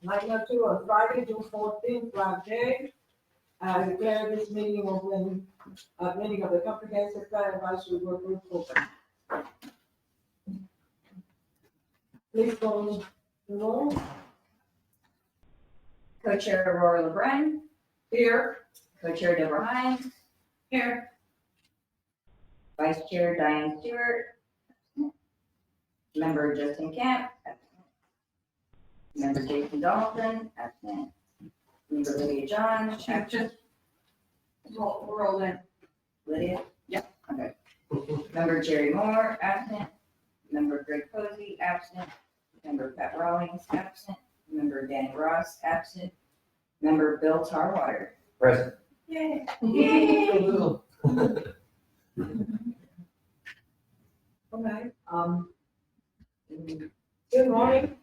9:02 on Friday, June 14th, Flag Day. I declare this meeting open, meeting of the Comprehensive Plan Advisory Workgroup open. Please call the roll. Co-Chair Aurora LeBrun. Here. Co-Chair Deborah Hines. Here. Vice Chair Diane Stewart. Member Justin Camp. Absent. Member Jason Donaldson. Absent. Member Lydia John. Just roll in. Lydia? Yep. Okay. Member Jerry Moore. Absent. Member Greg Posey. Absent. Member Pat Rawlings. Absent. Member Danny Ross. Absent. Member Bill Tarwater. Present. Yay. Okay, good morning.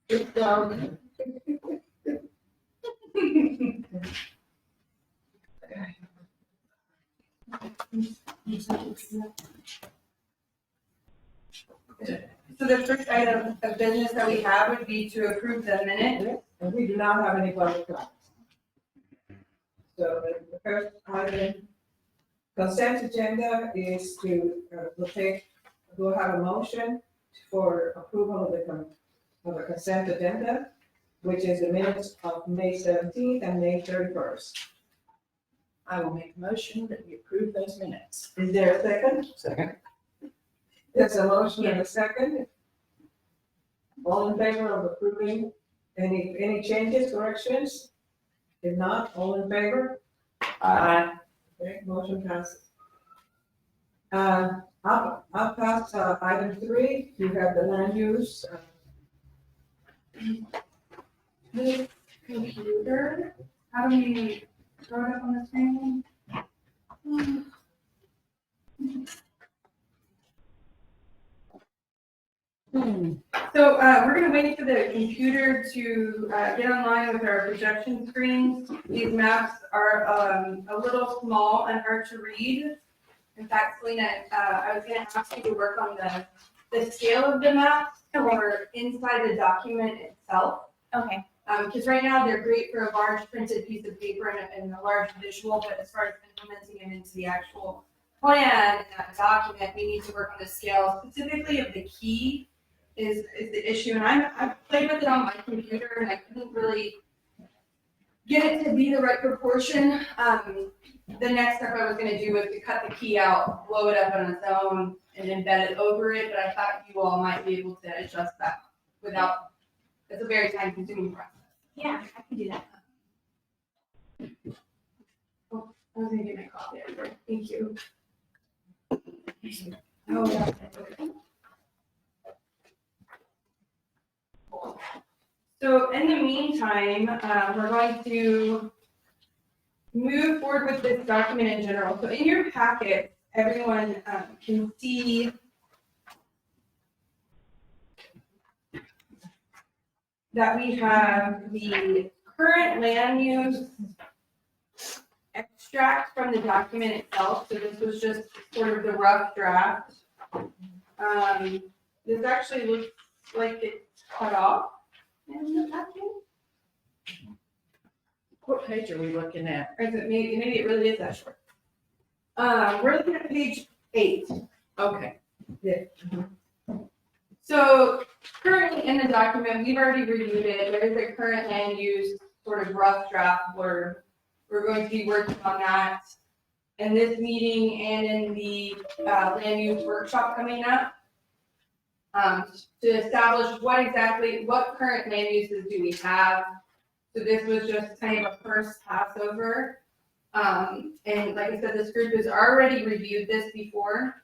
Sit down. So the first item of business that we have would be to approve the minute. And we do not have any public comments. So the first item, consent agenda is to, we'll have a motion for approval of the consent agenda, which is the minutes of May 17th and May 31st. I will make a motion that we approve those minutes. Is there a second? Second. There's a motion and a second. All in favor of approving any changes, corrections? If not, all in favor? Aye. Okay, motion passes. I'll pass, item 3, you have the land use. The computer, how do we throw it up on the screen? So we're gonna wait for the computer to get online with our projection screens. These maps are a little small and hard to read. In fact, Selena, I was gonna ask you to work on the scale of the maps or inside the document itself. Okay. Because right now they're great for a large printed piece of paper and a large visual, but as far as implementing it into the actual plan, document, we need to work on the scale specifically of the key is the issue. And I've played with it on my computer and I couldn't really get it to be the right proportion. The next step I was gonna do was to cut the key out, blow it up on its own and embed it over it, but I thought you all might be able to adjust that without, it's a very time consuming process. Yeah, I can do that. Oh, I was gonna get my coffee. Thank you. Oh, yeah. So in the meantime, we're going to move forward with this document in general. So in your packet, everyone can see that we have the current land use extract from the document itself. So this was just sort of the rough draft. This actually looks like it's cut off in the packet. What page are we looking at? Or is it maybe it really is that short? We're looking at page 8. Okay. So currently in the document, we've already reviewed it. There is a current land use sort of rough draft blurb. We're going to be working on that in this meeting and in the land use workshop coming up to establish what current land uses do we have. So this was just kind of a first pass over. And like I said, this group has already reviewed this before.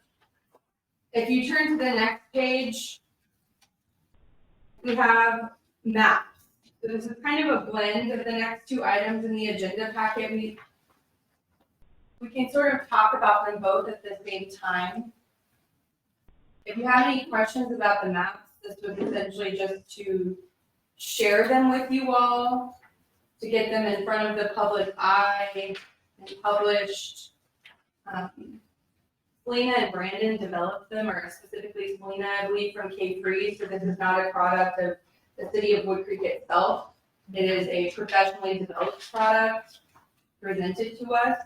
If you turn to the next page, we have maps. So this is kind of a blend of the next 2 items in the agenda packet. We can sort of talk about them both at the same time. If you have any questions about the maps, this was essentially just to share them with you all, to get them in front of the public eye and published. Selena and Brandon developed them, or specifically Selena, I believe, from K3, so this is not a product of the city of Woodcreek itself. It is a professionally developed product presented to us.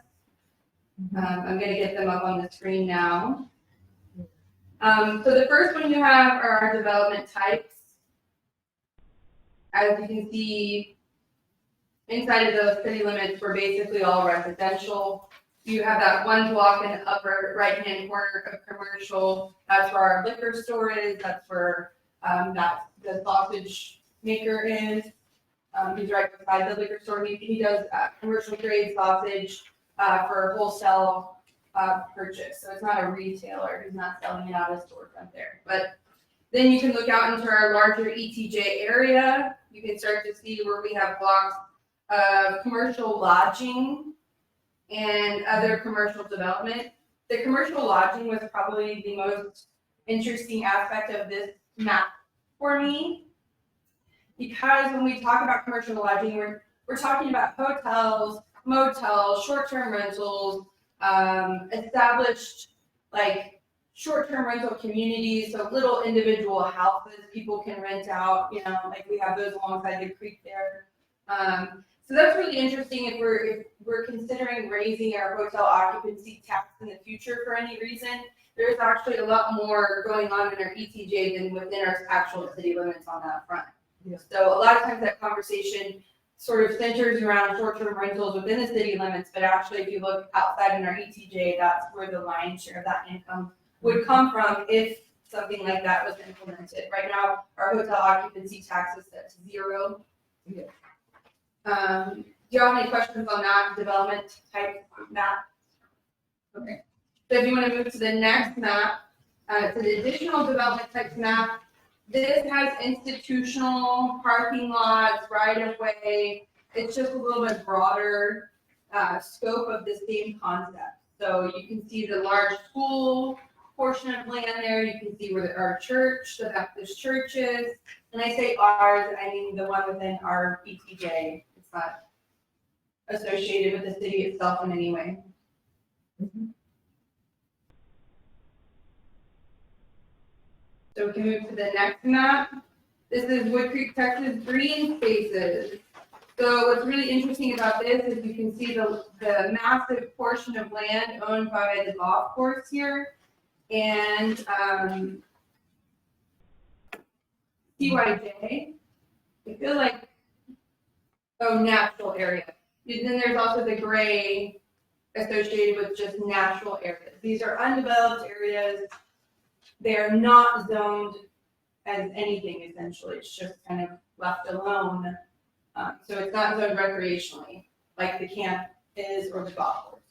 I'm gonna get them up on the screen now. So the first one you have are our development types. As you can see, inside of those city limits, we're basically all residential. You have that one block in the upper right-hand corner of commercial. That's where our liquor store is. That's where the sausage maker is. He's right beside the liquor store. He does commercial grade sausage for wholesale purchase. So it's not a retailer. He's not selling it out of storefront there. But then you can look out into our larger ETJ area. You can start to see where we have blocks of commercial lodging and other commercial development. The commercial lodging was probably the most interesting aspect of this map for me, because when we talk about commercial lodging, we're talking about hotels, motels, short-term rentals, established like short-term rental communities, so little individual houses people can rent out, like we have those alongside the creek there. So that's really interesting if we're considering raising our hotel occupancy tax in the future for any reason. There's actually a lot more going on in our ETJ than within our actual city limits on that front. Yeah. So a lot of times that conversation sort of centers around short-term rentals within the city limits, but actually if you look outside in our ETJ, that's where the lion's share of that income would come from if something like that was implemented. Right now, our hotel occupancy tax is set to 0. Yeah. Do you have any questions on that development type map? Okay. So if you want to move to the next map, to the additional development types map, this has institutional parking lots, right of way. It's just a little bit broader scope of the same concept. So you can see the large school portion of land there. You can see where our church, the Baptist churches. And I say ours, I mean the one within our ETJ. It's not associated with the city itself in any way. So we can move to the next map. This is Woodcreek, Texas green spaces. So what's really interesting about this is you can see the massive portion of land owned by the golf course here. And CYJ, I feel like, natural area. And then there's also the gray associated with just natural areas. These are undeveloped areas. They are not zoned as anything, essentially. It's just kind of left alone. So it's not zoned recreationally, like the camp is or the golf course.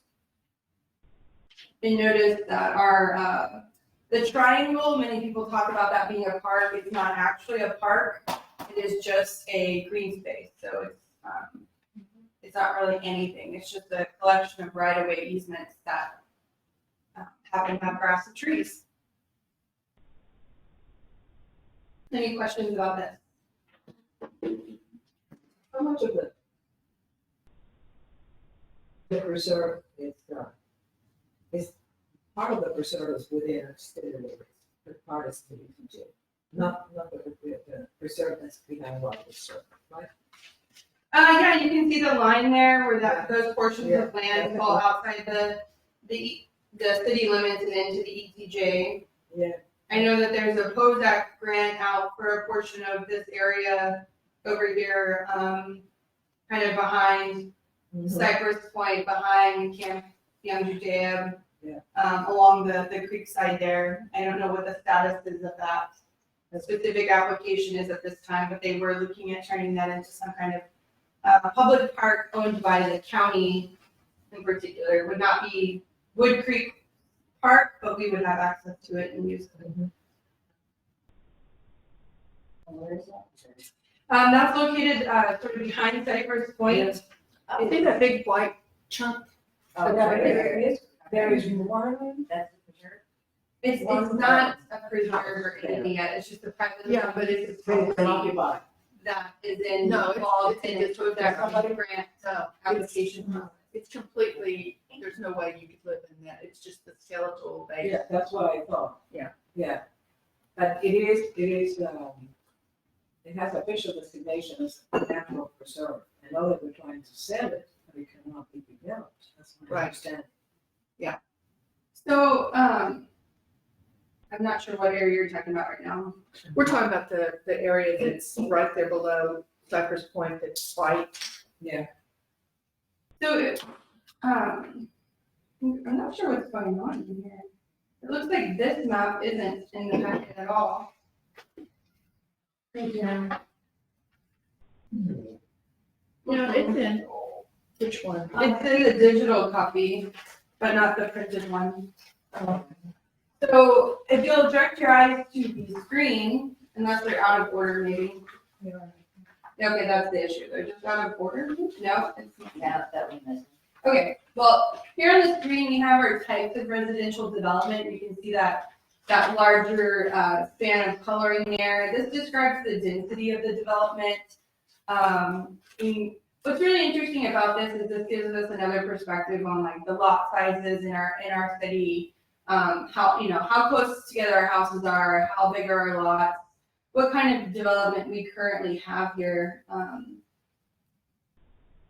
And notice that our, the triangle, many people talk about that being a park. It's not actually a park. It is just a green space. So it's not really anything. It's just a collection of right-of-way easements that happen to have grass and trees. Any questions about this? How much of the preserve is part of the preserve is within our city limits, but part is the ETJ, not the preserve that's behind what preserve, right? Yeah, you can see the line there where those portions of land fall outside the city limits and into the ETJ. Yeah. I know that there's a POSAC grant out for a portion of this area over here, kind of behind Cypress Point, behind Camp Young Judea, along the creek side there. I don't know what the status is of that. The specific application is at this time, but they were looking at turning that into some kind of public park owned by the county in particular. It would not be Woodcreek Park, but we would have access to it and use it. Where is that? That's located sort of behind Cypress Point. I think a big white chunk. Oh, Yeah, right there. there is one. That's the preserve. It's not a preserve or anything yet. It's just a private. Yeah, but it's occupied. That is in No, it's- involved it's in the POSAC grant No, application. it's completely, there's no way you could live in that. It's just the skeletal base. Yeah, that's what I thought. Yeah. Yeah, but it is it has official designation as a natural preserve. I know that we're trying to sell it, but it cannot be developed, that's my Right. understanding. So, I'm not sure what area you're talking about right now. We're talking about the area that's right there below Cypress Point that's white. Yeah, So, I'm not sure what's going on in here. It looks like this map isn't in the packet at all. Thank you. No, it's in. Which one? It's in the digital copy, but not the printed one. So if you'll direct your eyes to the screen, unless they're out of order maybe. Yeah, okay, that's the issue. They're just out of order? No, it's not. Now that we missed. Okay, well, here on the screen, we have our types of residential development. You can see that larger span of coloring there. This describes the density of the development. And what's really interesting about this is this gives us another perspective on like the lot sizes in our city, how close together our houses are, how big are our lots, what kind of development we currently have here.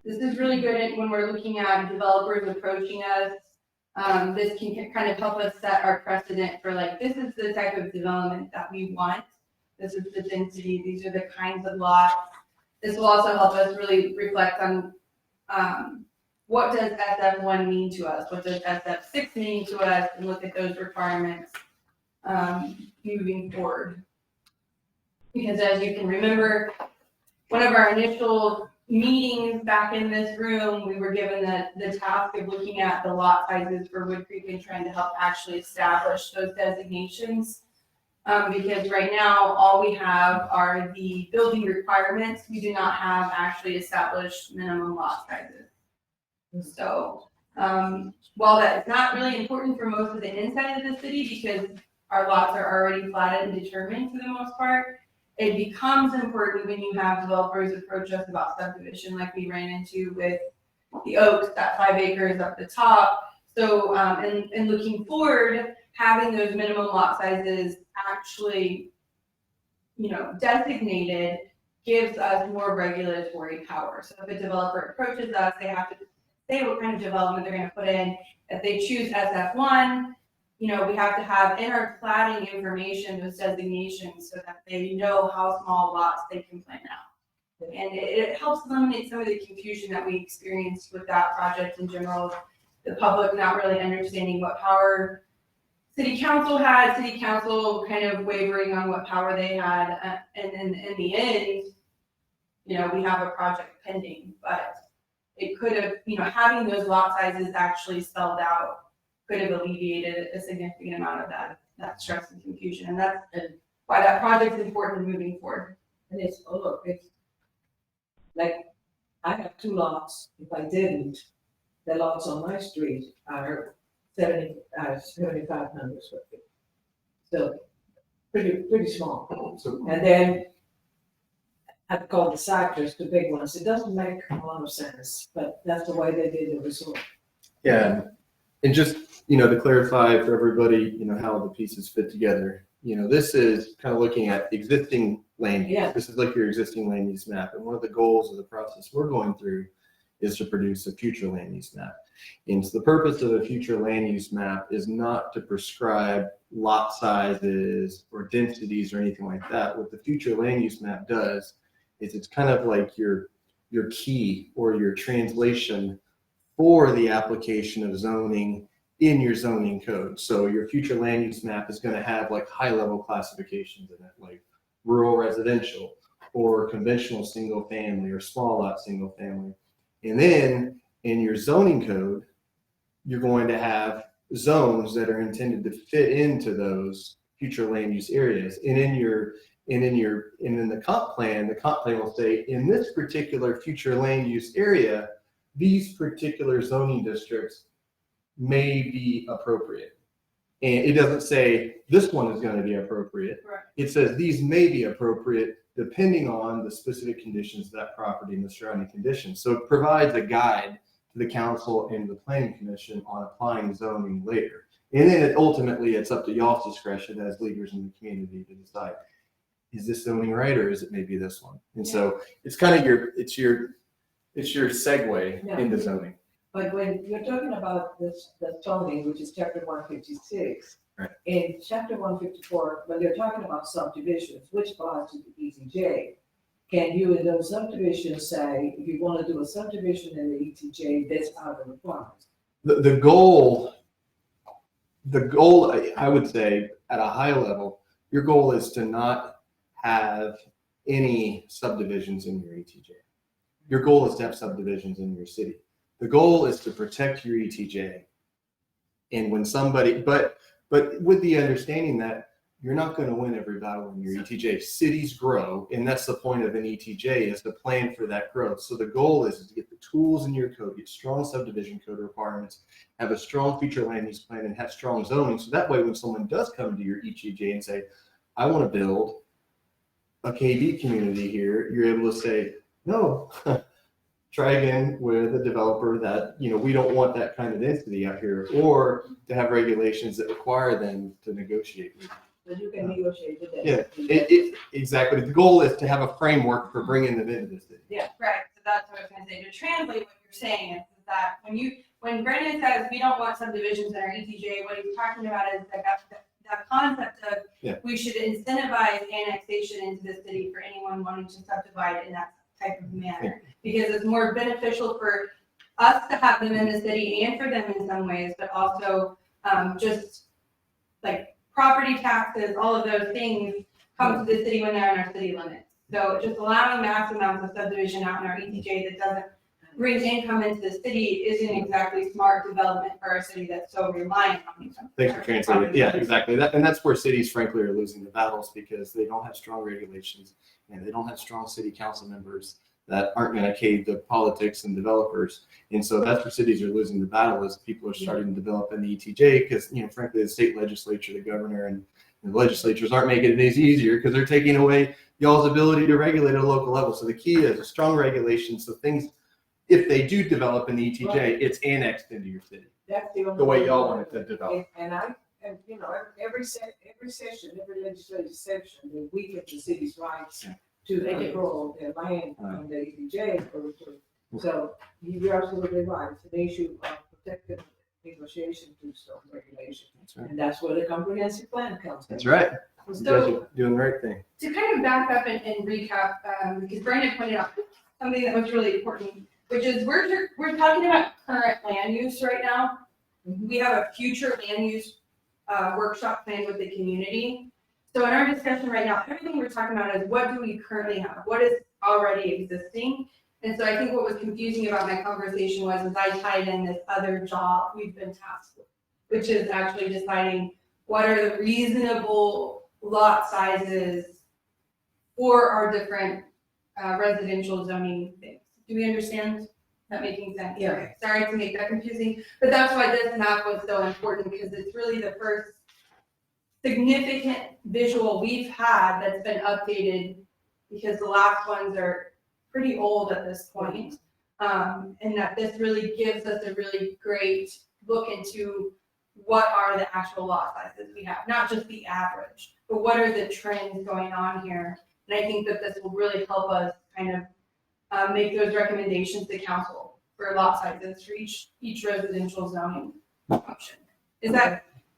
This is really good when we're looking at developers approaching us. This can kind of help us set our precedent for like, this is the type of development that we want. This is the density, these are the kinds of lots. This will also help us really reflect on what does SF1 mean to us? What does SF6 mean to us? And look at those requirements moving forward. Because as you can remember, one of our initial meetings back in this room, we were given the task of looking at the lot sizes for Woodcreek and trying to help actually establish those designations. Because right now, all we have are the building requirements. We do not have actually established minimum lot sizes. So, while that is not really important for most of the inside of the city because our lots are already platted and determined for the most part, it becomes important when you have developers approach us about subdivision like we ran into with the Oaks, that 5 acres up the top. So, and looking forward, having those minimum lot sizes actually, designated gives us more regulatory power. So if a developer approaches us, they have to say what kind of development they're going to put in. If they choose SF1, we have to have in our platting information those designations so that they know how small lots they can plan out. And it helps eliminate some of the confusion that we experienced with that project in general. The public not really understanding what power city council had, city council kind of wavering on what power they had. And then in the end, we have a project pending, but it could have, having those lot sizes actually spelled out could have alleviated a significant amount of that stress and confusion. And that's why that project is important moving forward. and it's like, I have 2 lots. If I didn't, the lots on my street are 7,500 square feet. So pretty small. So, And then I've called the sectors, the big ones. It doesn't make a lot of sense, but that's the way they did the resort. yeah, and just, to clarify for everybody, how the pieces fit together, this is kind of looking at existing land use. Yeah. This is like your existing land use map. And one of the goals of the process we're going through is to produce a future land use map. And so the purpose of a future land use map is not to prescribe lot sizes or densities or anything like that. What the future land use map does is it's kind of like your key or your translation for the application of zoning in your zoning code. So your future land use map is going to have like high level classifications in it, like rural residential or conventional single family or small lot single family. And then in your zoning code, you're going to have zones that are intended to fit into those future land use areas. And in the comp plan will say, in this particular future land use area, these particular zoning districts may be appropriate. And it doesn't say this one is going to be appropriate. Right. It says these may be appropriate depending on the specific conditions of that property and the surrounding conditions. So it provides a guide to the council and the planning commission on applying zoning later. And then ultimately it's up to y'all's discretion as leaders in the community to decide, is this zoning right, or is it maybe this one? And so it's kind of your segue Yeah. into zoning. But when you're talking about this, the zoning, which is chapter 156. Right. In chapter 154, when they're talking about subdivisions, which applies to the ETJ, can you in those subdivisions say, if you want to do a subdivision in the ETJ, this are the requirements? The goal, I would say at a high level, your goal is to not have any subdivisions in your ETJ. Your goal is to have subdivisions in your city. The goal is to protect your ETJ. And when somebody, but with the understanding that you're not going to win every battle in your ETJ. Cities grow, and that's the point of an ETJ, is to plan for that growth. So the goal is to get the tools in your code, get strong subdivision code requirements, have a strong future land use plan, and have strong zoning. So that way, when someone does come to your ETJ and say, I want to build a KB community here, you're able to say, no, try again with a developer that, we don't want that kind of density out here, or to have regulations that require them to negotiate with. But you can negotiate with them. Yeah, exactly. The goal is to have a framework for bringing them into the city. Right, so that's what I was gonna say, to translate what you're saying is that when Brendan says we don't want subdivisions in our ETJ, what he's talking about is that concept of we should incentivize annexation into the city for anyone wanting to subdivide in that type of manner, because it's more beneficial for us to have them in the city and for them in some ways, but also just like property taxes, all of those things come to the city when they're in our city limits. So just allowing massive amounts of subdivision out in our ETJ that doesn't bring income into the city isn't exactly smart development for our city that's so reliant on income. Thanks for translating. Yeah, exactly. That's where cities, frankly, are losing the battles, because they don't have strong regulations and they don't have strong city council members that aren't going to cave to politics and developers. And so that's where cities are losing the battle, as people are starting to develop in the ETJ, because, frankly, the state legislature, the governor, and the legislatures aren't making it any easier, because they're taking away y'all's ability to regulate at a local level. So the key is a strong regulation. So things, if they do develop in the ETJ, it's annexed into your city. That's The way y'all want it to develop. And every session, every legislative session, they weaken the city's rights to control their land on the ETJ. So you're absolutely right. It's an issue of protective negotiation through strong regulation. That's right. And that's where the comprehensive plan comes in. That's right. You guys So are doing the right thing. to kind of back up and recap, because Brandon pointed out something that was really important, which is we're talking about current land use right now. We have a future land use workshop planned with the community. So in our discussion right now, everything we're talking about is what do we currently have? What is already existing? And so I think what was confusing about my conversation was I tied in this other job we've been tasked with, which is actually deciding what are the reasonable lot sizes for our different residential zoning things. Do we understand that making sense? Yeah. Okay. Sorry to make that confusing, but that's why this map was so important, because it's really the first significant visual we've had that's been updated, because the last ones are pretty old at this point. And that this really gives us a really great look into what are the actual lot sizes we have, not just the average, but what are the trends going on here. And I think that this will really help us kind of make those recommendations to council for lot sizes for each residential zoning option. Do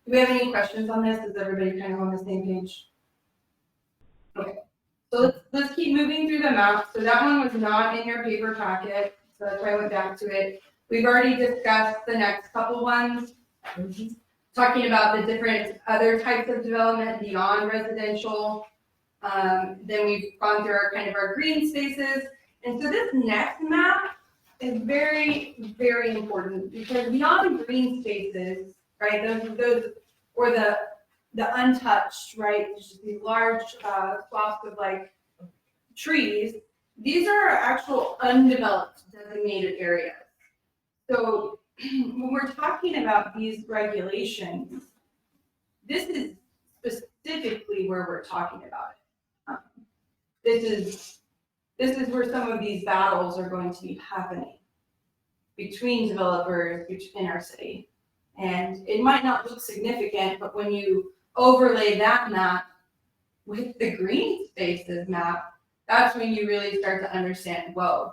we have any questions on this? Is everybody kind of on the same page? Okay, so let's keep moving through the map. So that one was not in your paper packet, so that's why I went back to it. We've already discussed the next couple ones, talking about the different other types of development beyond residential. Then we've gone through our green spaces. And so this next map is very, very important, because beyond green spaces, right, those or the untouched, right, just these large swaths of trees, these are actual undeveloped designated areas. So when we're talking about these regulations, this is specifically where we're talking about it. This is where some of these battles are going to be happening between developers in our city. And it might not look significant, but when you overlay that map with the green spaces map, that's when you really start to understand, whoa,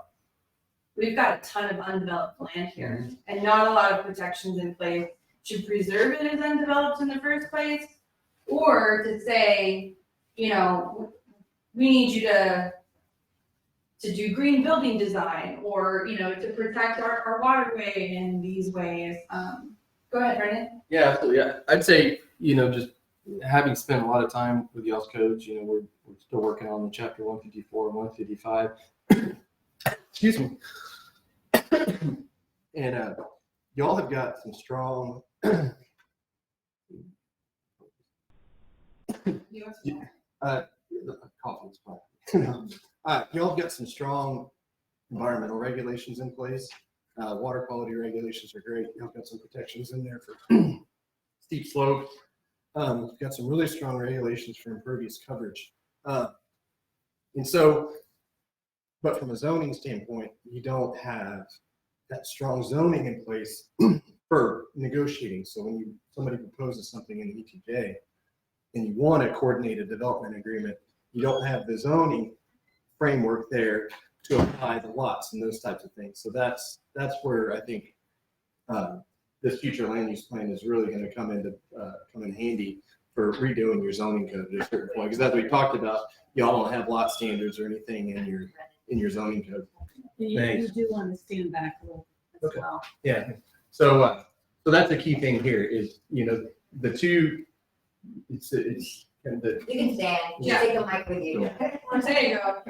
we've got a ton of undeveloped land here and not a lot of protections in place to preserve it as undeveloped in the first place, or to say, you know, we need you to do green building design, or, you know, to protect our waterway in these ways. Go ahead, Brendan. Yeah, absolutely. Yeah, I'd say, you know, just having spent a lot of time with y'all's codes, you know, we're still working on the chapter 154 and 155. Excuse me. And y'all have got some strong. Coffee's fine. Y'all have got some strong environmental regulations in place. Water quality regulations are great. Y'all got some protections in there for steep slopes. You've got some really strong regulations for impervious coverage. And so, but from a zoning standpoint, you don't have that strong zoning in place for negotiating. So when somebody proposes something in the ETJ and you want to coordinate a development agreement, you don't have the zoning framework there to apply the lots and those types of things. So that's where I think this future land use plan is really going to come in handy for redoing your zoning code at a certain point. Because as we talked about, y'all don't have lot standards or anything in your zoning code. You do want to stand back a little as Okay. well. Yeah. So that's the key thing here is, you know, the two. It's kind of the. You can stand, just take the mic with you. There you go.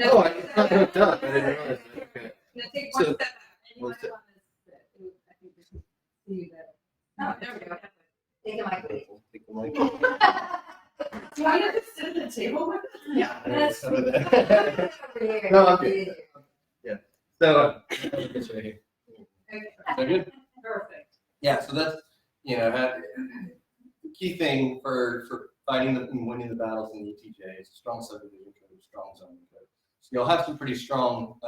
Oh, it's not hooked up. I didn't realize. Okay. Now take one So- step back. One step. I think we should see that. Oh, there we go. Take the mic with you. Take the mic. Do I have to sit at the table with us? Yeah. That's- Some of that. No, I'm good. So, it's right here. Okay. So good. Perfect. Yeah, so that's, you know, the key thing for fighting and winning the battles in the ETJ is strong subdivision code, strong zoning code. So you'll have some pretty strong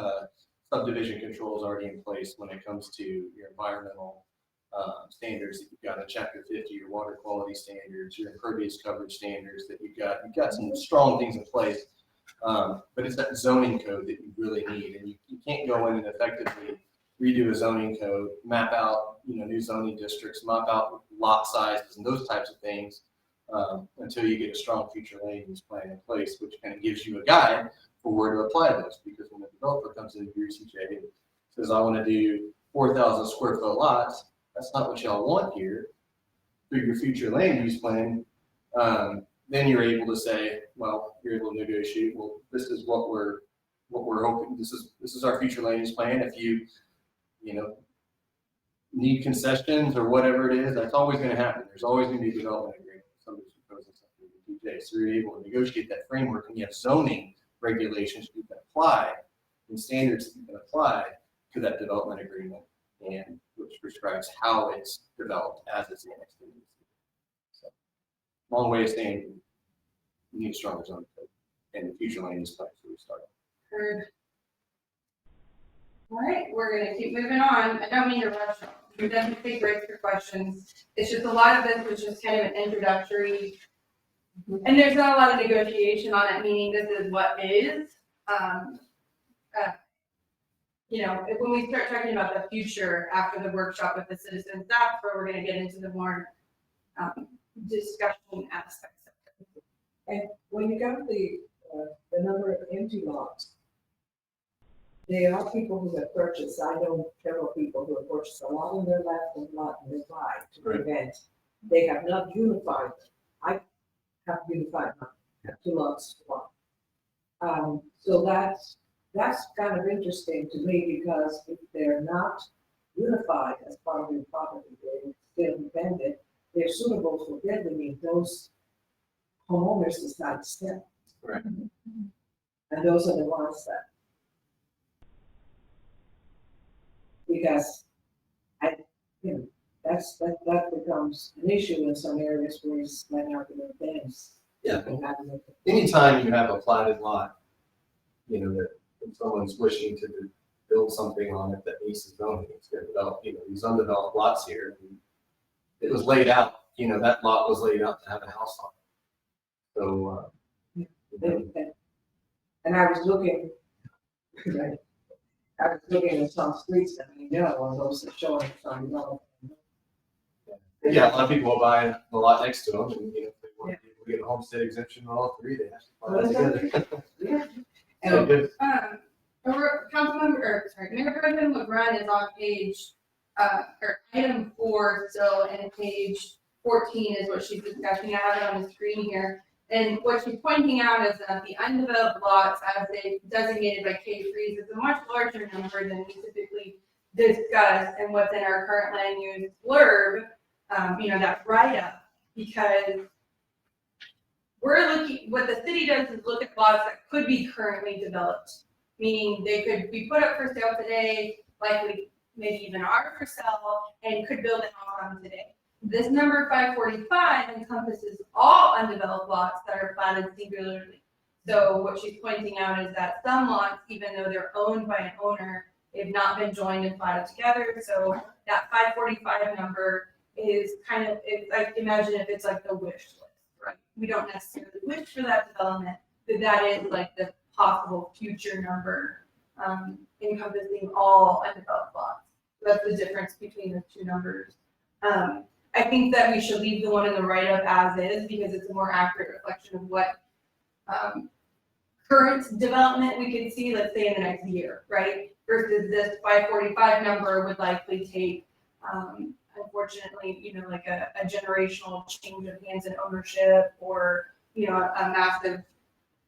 subdivision controls already in place when it comes to your environmental standards that you've got in Chapter 50, your water quality standards, your impervious coverage standards that you've got some strong things in place. But it's that zoning code that you really need, and you can't go in and effectively redo a zoning code, map out, you know, new zoning districts, map out lot sizes and those types of things until you get a strong future land use plan in place, which kind of gives you a guide for where to apply those. Because when a developer comes into your ECJ and says, I want to do 4,000 square foot lots, that's not what y'all want here. Through your future land use plan, then you're able to say, well, you're able to negotiate. Well, this is what we're hoping. This is our future land use plan. If you know, need concessions or whatever it is, that's always going to happen. There's always going to be a development agreement. Somebody's proposing something in the ETJ, so you're able to negotiate that framework, and you have zoning regulations you can apply and standards that you can apply to that development agreement, and which prescribes how it's developed as it's annexed into the city. So, long way of saying you need a stronger zoning code and the future land use plan. So we start. Heard. All right, we're gonna keep moving on. I don't mean to rush. We're definitely take breaks for questions. It's just a lot of this was just kind of an introductory, and there's not a lot of negotiation on it, meaning this is what is. You know, when we start talking about the future after the workshop with the citizens, that's where we're gonna get into the more discussion aspects of it. And when you got the number of empty lots, there are people who have purchased, I know several people who have purchased a lot on their left and a lot on their right to Right. prevent. They have not unified. I have unified my 2 lots to 1. So that's kind of interesting to me, because if they're not unified as part of your property, they're still independent, they're suitable for building if those homeowners decide to sell. Right. And those are the ones that, because that becomes an issue in some areas where it's like argument things. Yeah. Anytime you have a platted lot, you know, that someone's wishing to build something on it that meets the zoning, it's going to develop, you know, these undeveloped lots here. It was laid out, you know, that lot was laid out to have a house on it. So And I was looking, I was looking at some streets that we know, and those are showing some, Yeah, a lot of people will buy the lot next to them, and, you know, if they want, if we get a homestead exemption on all three, they have to file it together. Yeah. So And good. Councilmember, or sorry, Mayor Pro Tem LeBrun is on page, or item 4 still, and page 14 is what she's discussing. I have it on the screen here. And what she's pointing out is that the undeveloped lots, as they designated by K3s, is a much larger number than we typically discuss and what's in our current land use blurb, that write-up, because we're looking, what the city does is look at lots that could be currently developed, meaning they could be put up for sale today, likely maybe even are for sale, and could build a house on today. This number 545 encompasses all undeveloped lots that are platted singularly. So what she's pointing out is that some lots, even though they're owned by an owner, they've not been joined and platted together. So that 545 number is kind of, I imagine if it's like the wish list, right? We don't necessarily wish for that development, but that is like the possible future number encompassing all undeveloped lots. So that's the difference between the two numbers. I think that we should leave the one in the write-up as is, because it's a more accurate reflection of what current development we could see, let's say in the next year, right? Versus this 545 number would likely take, unfortunately, like a generational change of hands in ownership, or, a massive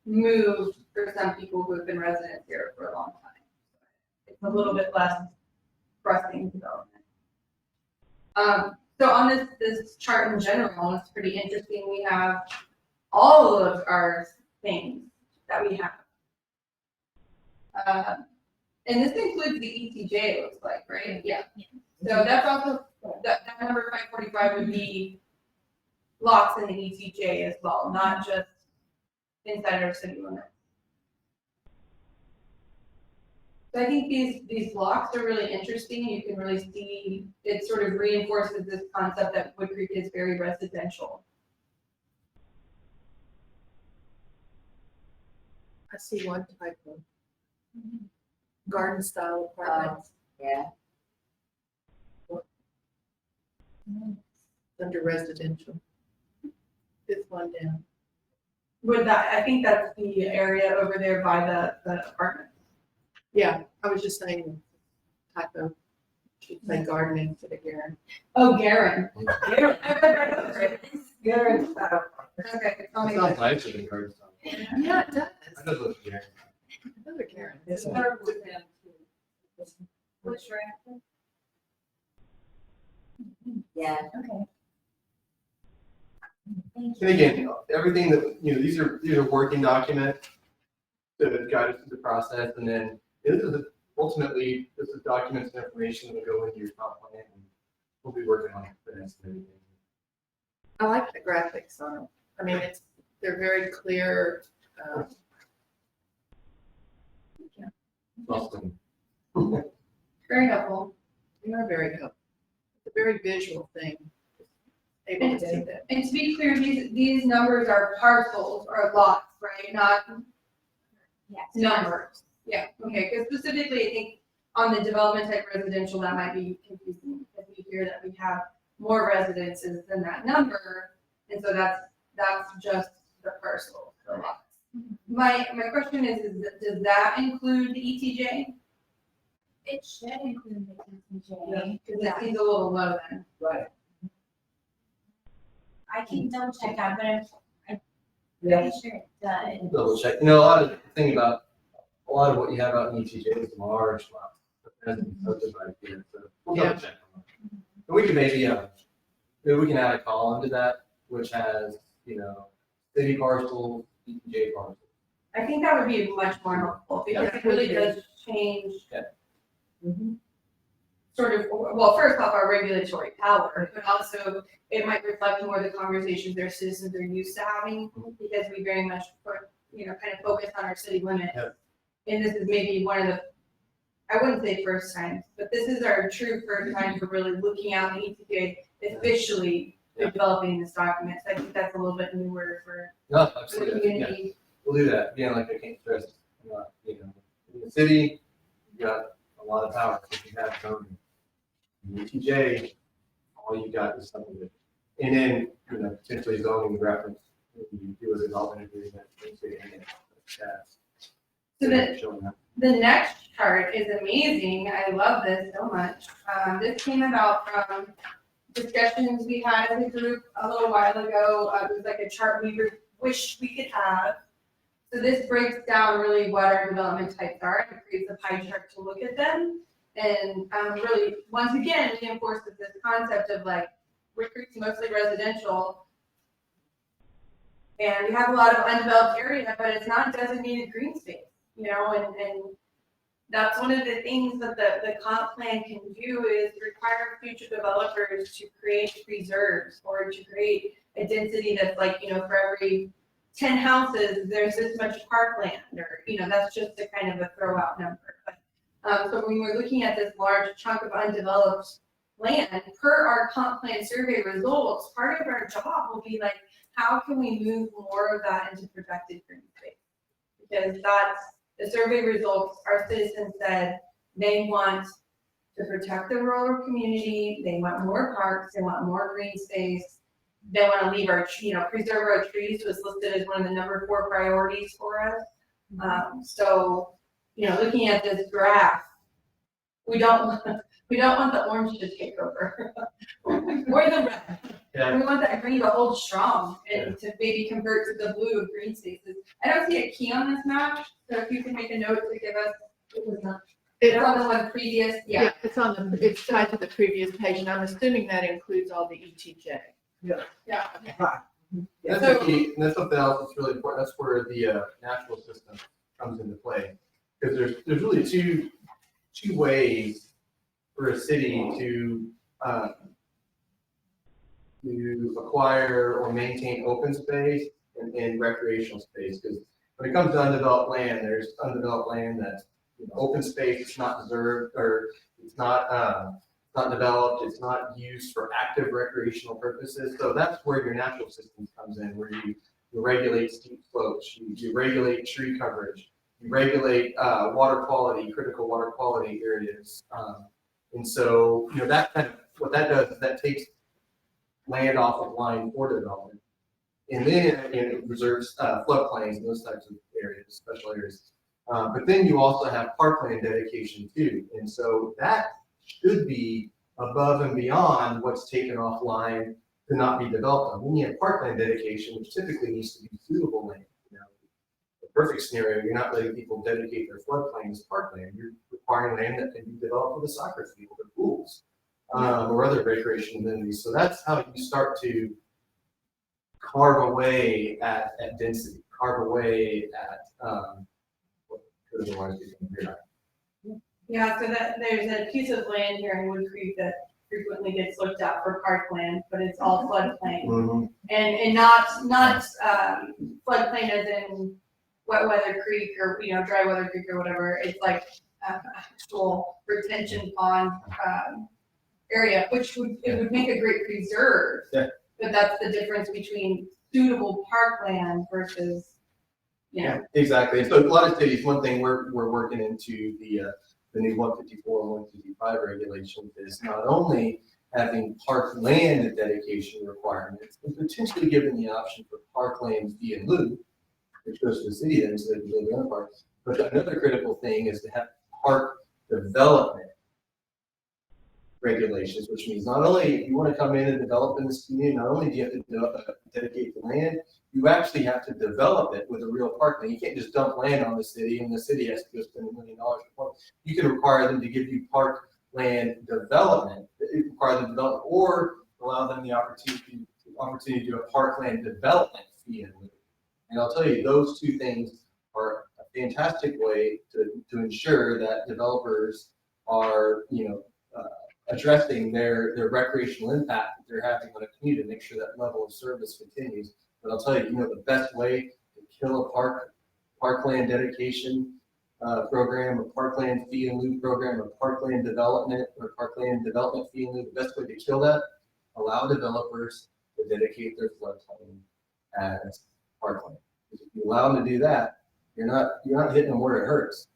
move for some people who have been residents here for a long time. It's a little bit less pressing development. So on this chart in general, it's pretty interesting. We have all of our things that we have. And this includes the ETJ, it looks like, right? Yeah. So that's also, that number 545 would be lots in the ETJ as well, not just inside our city limits. So I think these blocks are really interesting. You can really see it sort of reinforces this concept that Woodcreek is very residential. I see one type of garden style apartments Yeah. under residential. This one down. With that, I think that's the area over there by the apartment. Yeah, I was just saying type of, should say gardening instead of Garen. Oh, Garen. Garen. Okay, Garen, tell me. Sounds nice in the garden style. Yeah, it does. I just look here. Another Garen. Yes, sir. Third one down too. Which right? Yeah. Okay. Thank And again, everything that, these are working documents that guide us through the process, and then ultimately, this is documents and information that will go into your comp plan, and we'll be working on it for the next everything. I like the graphics on them. I mean, they're very clear. Awesome. Very helpful. They are very helpful. It's a very visual thing. Able to see that. And to be clear, these numbers are parcels or lots, right? Not Yes. numbers. Yeah, okay, because specifically, I think on the development type residential, that might be confusing, because we hear that we have more residences than that number, and so that's just the parcel, the lots. My question is does that include the ETJ? It should include the Yeah. ETJ. Because that seems a little low then. right. I can double check that, but I'm Yeah. pretty sure it does. Double check. A lot of the thing about a lot of what you have out in ETJ is large lots. It hasn't been subdivided yet, so we'll double check on that. And we can maybe we can add a column to that, which has, city parcels, ETJ parcels. I think that would be much more helpful, because it really does change Mhm. sort of, well, first off, our regulatory power, but also it might reflect more the conversations their citizens are used to having, because we very much, kind of focus on our city limits. Yeah. And this is maybe one of the, I wouldn't say first times, but this is our true first time for really looking out the ETJ officially Yeah. developing this document. So I think that's a little bit newer for No, the absolutely. Yeah. community. we'll do that. Again, like I can't stress, you know, in the city, you got a lot of power. If you have zoning. In UTJ, all you got is something that, and then, you know, potentially zoning reference, you do a development agreement, things like that. So the next chart is amazing. I love this so much. This came about from discussions we had as a group a little while ago. It was like a chart we wish we could have. So this breaks down really what our development types are and creates a pie chart to look at them. And really, once again, reinforces this concept of like, Woodcreek's mostly residential. And we have a lot of undeveloped area, but it's not designated green space, you know, and that's one of the things that the comp plan can do is require future developers to create preserves or to create a density that's like, you know, for every 10 houses, there's this much parkland, or, you know, that's just a kind of a throw out number. But, so when we're looking at this large chunk of undeveloped land, per our comp plan survey results, part of our job will be like, how can we move more of that into protected green space? Because that's the survey results. Our citizens said they want to protect the rural community. They want more parks. They want more green space. They want to leave our, you know, preserve our trees was listed as one of the number 4 priorities for us. So, you know, looking at this graph, we don't want the orange to take over or the red. Yeah. We want that green to hold strong and to maybe convert to the blue of green spaces. I don't see a key on this map, so if you can make a note to give us, it was not. It's on the one previous, yeah. It's it's tied to the previous page, and I'm assuming that includes all the ETJ. Yeah. That's So- the key, and that's something else that's really important. That's where the natural system comes into play. Because there's really two ways for a city to acquire or maintain open space and recreational space. Because when it comes to undeveloped land, there's undeveloped land that's, you know, open space, it's not deserved, or it's not developed, it's not used for active recreational purposes. So that's where your natural systems comes in, where you regulate steep slopes, you regulate tree coverage, you regulate water quality, critical water quality areas. And so, you know, that kind of, what that does is that takes land off of line for development. And then it reserves floodplains and those types of areas, special areas. But then you also have parkland dedication too. And so that should be above and beyond what's taken offline to not be developed on. When you have parkland dedication, which typically needs to be suitable land, you know, the perfect scenario, you're not letting people dedicate their floodplain as parkland. You're requiring land that can be developed for the soccer field or pools, or other recreational amenities. So that's how you start to carve away at density, carve away at what could otherwise be here. Yeah, so that there's a piece of land here in Woodcreek that frequently gets looked at for parkland, but it's all floodplain. Mm-hmm. And not floodplain as in wet weather creek or, you know, dry weather creek or whatever. It's like actual retention pond area, which would make a great preserve. Yeah. But that's the difference between suitable parkland versus, you know. Yeah, exactly. So a lot of cities, one thing we're working into the new 154 and 155 regulations is not only having parkland dedication requirements, but potentially giving the option for parkland fee in lieu, which goes to the city then, so they can build their own parks. But another critical thing is to have park development regulations, which means not only if you want to come in and develop in this community, not only do you have to dedicate the land, you actually have to develop it with a real parkland. You can't just dump land on the city and the city has to go spend $1 million. You can require them to give you parkland development, require them to develop, or allow them the opportunity to do a parkland development fee in lieu. And I'll tell you, those two things are a fantastic way to ensure that developers are, you know, addressing their recreational impact that they're having on a community to make sure that level of service continues. But I'll tell you, you know, the best way to kill a parkland dedication program, a parkland fee in lieu program, a parkland development or parkland development fee in lieu, the best way to kill that, allow developers to dedicate their floodplain as parkland. If you allow them to do that, you're not hitting them where it hurts.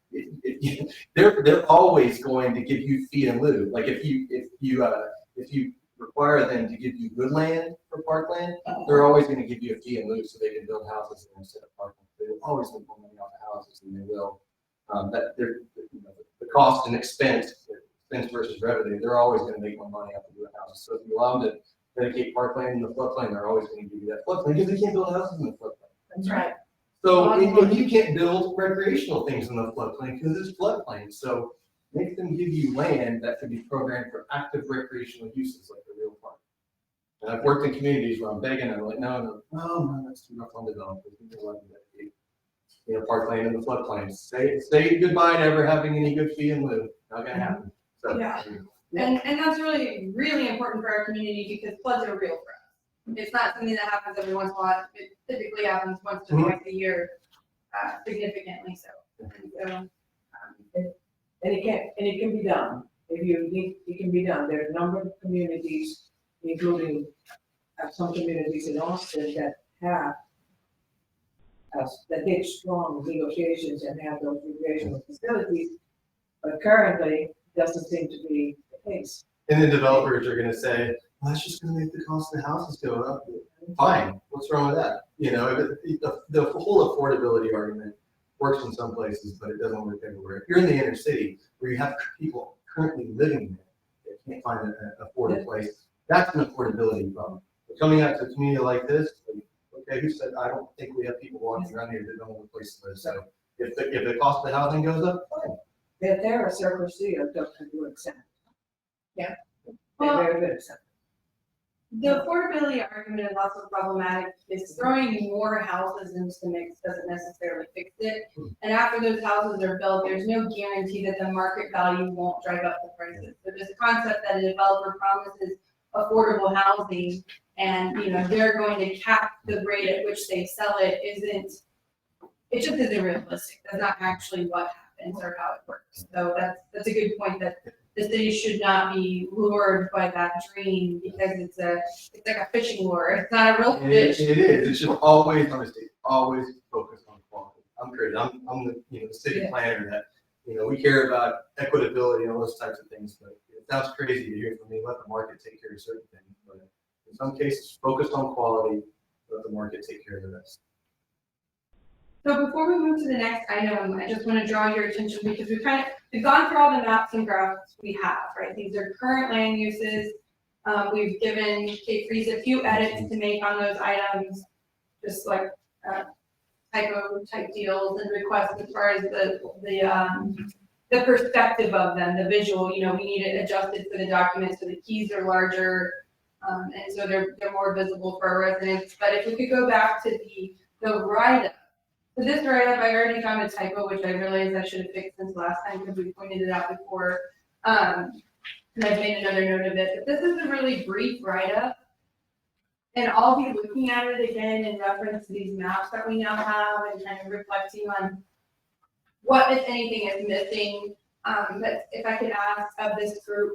They're always going to give you fee in lieu. Like if you require them to give you good land for parkland, they're always going to give you a fee in lieu so they can build houses there instead of parkland. They will always make more money off of houses than they will. The cost and expense versus revenue, they're always going to make more money off of doing houses. So if you allow them to dedicate parkland in the floodplain, they're always going to give you that floodplain because they can't build houses in the floodplain. That's right. So and you can't build recreational things in the floodplain because it's floodplain. So make them give you land that could be programmed for active recreational uses like a real park. And I've worked in communities where I'm begging and I'm like, no, that's too much on development. Parkland in the floodplain. Say goodbye to ever having any good fee in lieu. Not gonna happen. So, Yeah. And that's really, really important for our community because floods are real for us. It's not something that happens every once in a while. It typically happens once to twice a year, significantly so. So, And it can be done. If you need, it can be done. There are a number of communities, including some communities in Austin that have that did strong negotiations and have those recreational facilities, but currently doesn't seem to be the case. and then developers are gonna say, well, that's just gonna make the cost of the houses go up. Fine, what's wrong with that? The whole affordability argument works in some places, but it doesn't work everywhere. If you're in the inner city where you have people currently living there that can't find an affordable place, that's an affordability problem. But coming out to a community like this, okay, who said, I don't think we have people walking around here that don't have a place to live. So if the cost of the housing goes up, fine. There are circles here that do accept. Yeah. They're very good accept. the affordability argument is also problematic because throwing more houses into the mix doesn't necessarily fix it. And after those houses are built, there's no guarantee that the market value won't drive up the prices. So this concept that a developer promises affordable housing and, they're going to cap the rate at which they sell it it just isn't realistic. That's not actually what happens or how it works. So that's a good point that the city should not be lured by that dream because it's like a fishing lure. It's not a real fish. It is. It's just always focus on quality. I'm great. I'm the city planner that we care about equitability and all those types of things. But it sounds crazy to hear from me. Let the market take care of certain things. But in some cases, focus on quality. Let the market take care of the rest. So before we move to the next item, I just want to draw your attention because we've gone through all the maps and graphs we have, right? These are current land uses. We've given Kate Freeze a few edits to make on those items, just like typo type deals and requests as far as the perspective of them, the visual. We need it adjusted for the document so the keys are larger, and so they're more visible for our residents. But if we could go back to the write-up. So this write-up, I already found a typo, which I realized I should have fixed since last time because we pointed it out before. And I've made another note of it. But this is a really brief write-up. And I'll be looking at it again in reference to these maps that we now have and kind of reflecting on what, if anything, is missing. But if I could ask of this group,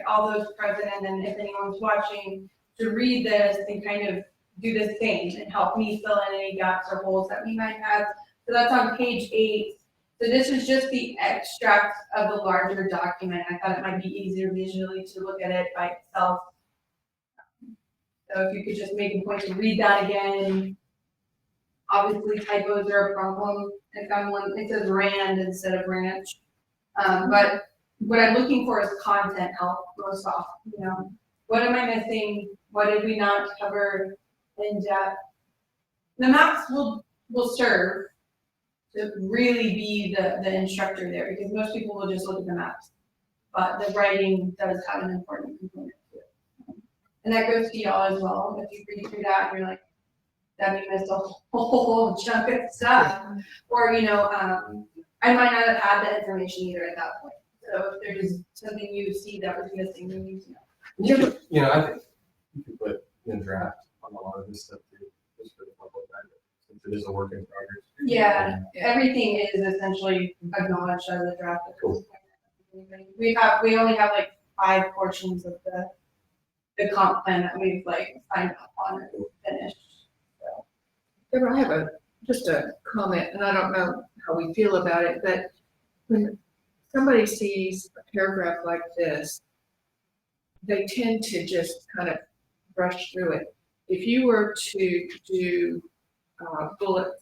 all those present, and then if anyone's watching, to read this and kind of do the same and help me fill in any gaps or holes that we might have. So that's on page 8. So this is just the extract of the larger document. I thought it might be easier visually to look at it by itself. So if you could just make a point to read that again. Obviously typos are a problem. I found one, it says rand instead of ranch. But what I'm looking for is content help most often, What am I missing? What did we not cover in depth? The maps will serve to really be the instructor there because most people will just look at the maps. But the writing does have an important component to it. And that goes to y'all as well. If you read through that and you're like, that missed a whole chunk of stuff. Or, I might not have had that information either at that point. So if there's something you see that was missing, then you know. I think you could put in draft on a lot of this stuff too, just for the public benefit, since it is a work in progress. Yeah, everything is essentially acknowledged as a draft at this point. We only have like 5 portions of the comp plan that we've signed up on and finished. So. Deborah, I have just a comment, and I don't know how we feel about it, but when somebody sees a paragraph like this, they tend to just kind of brush through it. If you were to do bullets,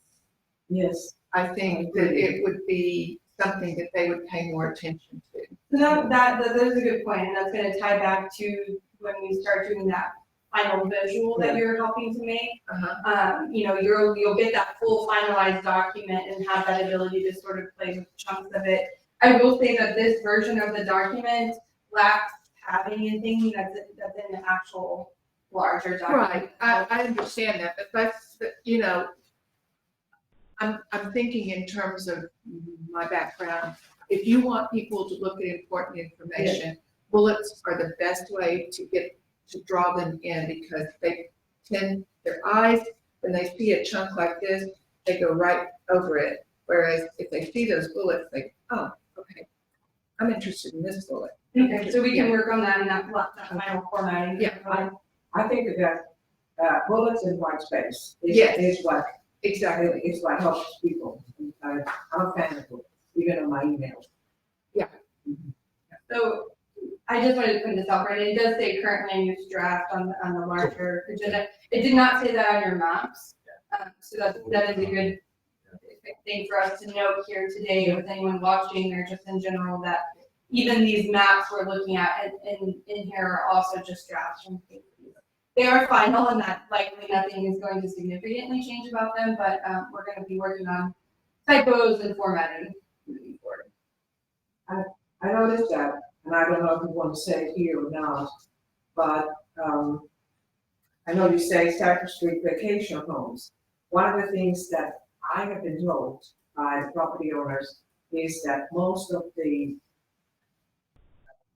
Yes. I think that it would be something that they would pay more attention to. So that is a good point, and that's gonna tie back to when we start doing that final visual that you're helping to make. You know, you'll get that full finalized document and have that ability to sort of play with chunks of it. I will say that this version of the document lacks padding and things that's in the actual larger document. Right, I understand that, but that's, you know, I'm thinking in terms of my background. If you want people to look at important information, bullets are the best way to draw them in, because they tend, their eyes, when they see a chunk like this, they go right over it. Whereas if they see those bullets, they, oh, okay, I'm interested in this bullet. Okay, so we can work on that in that final formatting. Yeah. I think that bullets in white space Yes. is what, Exactly. is what helps people. I'm a fan of bullets, even on my emails. So I just wanted to put this out, right, it does say current land use draft on the larger agenda. It did not say that on your maps. So that is a good thing for us to note here today with anyone watching or just in general, that even these maps we're looking at in here are also just drafts from paper. They are final, and that likely nothing is going to significantly change about them, but we're gonna be working on typos and formatting moving forward. I noticed that, and I don't know if you want to say it here or not, but, I know you say Cypress Street vacation homes. One of the things that I have been told by the property owners is that most of the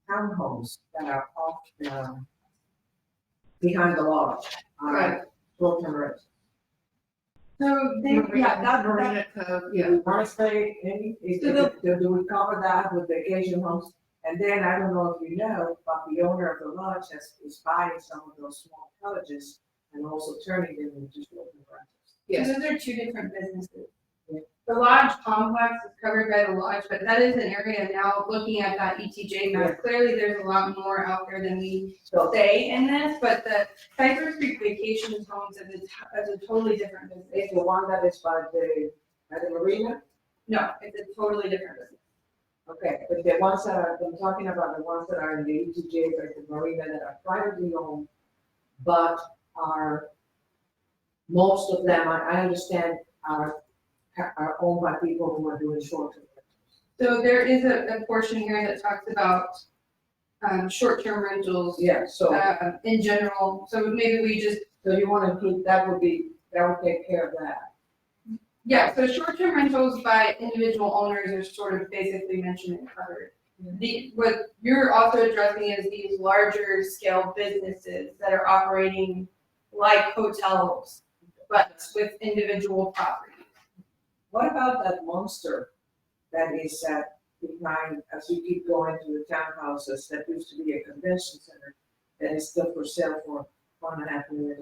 townhomes that are off, behind the lodge are short-term rentals. So they, Marina Cove, Do we want to say any, do we cover that with vacation homes? And then, I don't know if you know, but the owner of the lodge is buying some of those small cottages and also turning them into short-term rentals. yes. So those are two different businesses. Yeah. The lodge complex is covered by the lodge, but that is an area now, looking at that ETJ map, clearly there's a lot more out there than we say in this, but the Cypress Creek Vacations Homes is a totally different business. It's the one that is by the marina? No, it's a totally different business. Okay, but the ones that are, I'm talking about the ones that are in the ETJ, like the marina, that are privately owned, but are, most of them, I understand, are owned by people who are doing short-term rentals. So there is a portion here that talks about short-term rentals Yeah, so, in general, so maybe we just, so you want to include, that would take care of that. yeah, so short-term rentals by individual owners are sort of basically mentioned and covered. What you're also addressing is these larger scale businesses that are operating like hotels, but with individual properties. What about that monster that is behind, as you keep going to the townhouses, that used to be a convention center, that is still for sale for $1.5 million?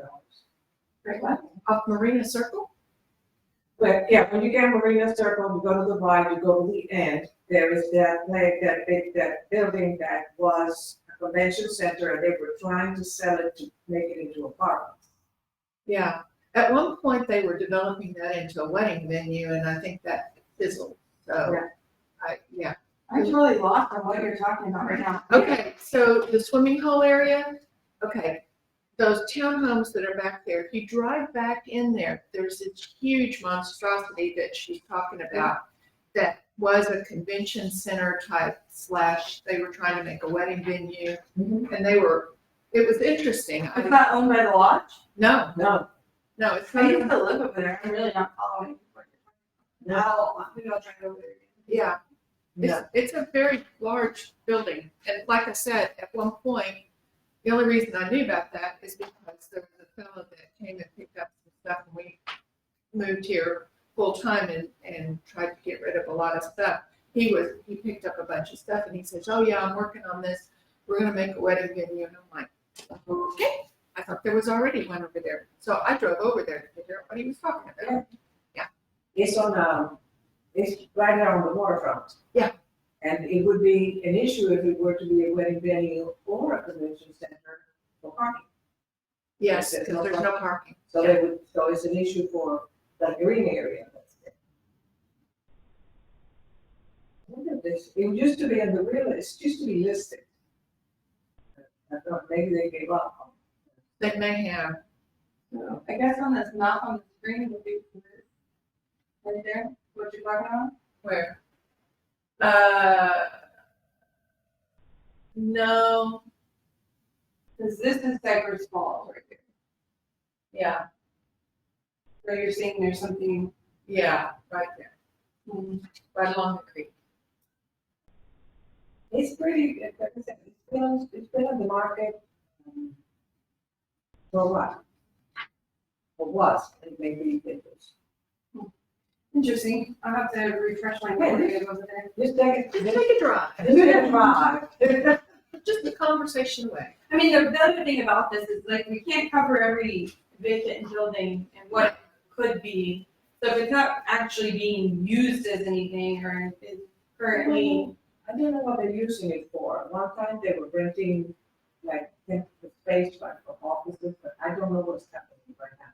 Right, what? Off Marina Circle? But yeah, when you get Marina Circle, you go to the right, you go to the end, there is that building that was a convention center, and they were trying to sell it to make it into apartments. Yeah, at one point they were developing that into a wedding venue, and I think that fizzled, so. Yeah. I'm totally lost on what you're talking about right now. Okay, so the swimming hole area, okay, those townhomes that are back there, if you drive back in there, there's this huge monstrosity that she's talking about that was a convention center type / they were trying to make a wedding venue, and it was interesting. It's not owned by the lodge? No, No, it's I not. used to live over there, I'm really not following. Maybe I'll try to go over there. Yeah, no. it's a very large building, and like I said, at one point, the only reason I knew about that is because there was a fellow that came and picked up some stuff, and we moved here full time and tried to get rid of a lot of stuff. He picked up a bunch of stuff, and he says, "Oh yeah, I'm working on this. We're gonna make a wedding venue," and I'm like, "Okay." I thought there was already one over there, so I drove over there to figure out what he was talking about. it's it's right there on the waterfront. Yeah. And it would be an issue if it were to be a wedding venue or a convention center for parking. Yes, because there's no parking. So they would, so it's an issue for the green area. Look at this, it used to be in the real, it used to be listed. I thought maybe they gave up. They may have. So I guess on this map on the screen would be right there, what you're talking about. Where? No, Because this is Cypress Falls right here. yeah, So you're saying there's something. yeah, right there, right along the creek. It's pretty, like I said, it's been on the market. For what? For what, and maybe it was. Interesting. I'll have to refresh my memory over there. Just take it, Just just take a drive. take a drive. Just a conversation away. I mean, the other thing about this is like, we can't cover every vacant building and what it could be. So if it's not actually being used as anything or is currently, I don't know what they're using it for. One time they were renting like the space like for offices, but I don't know what's happening right now.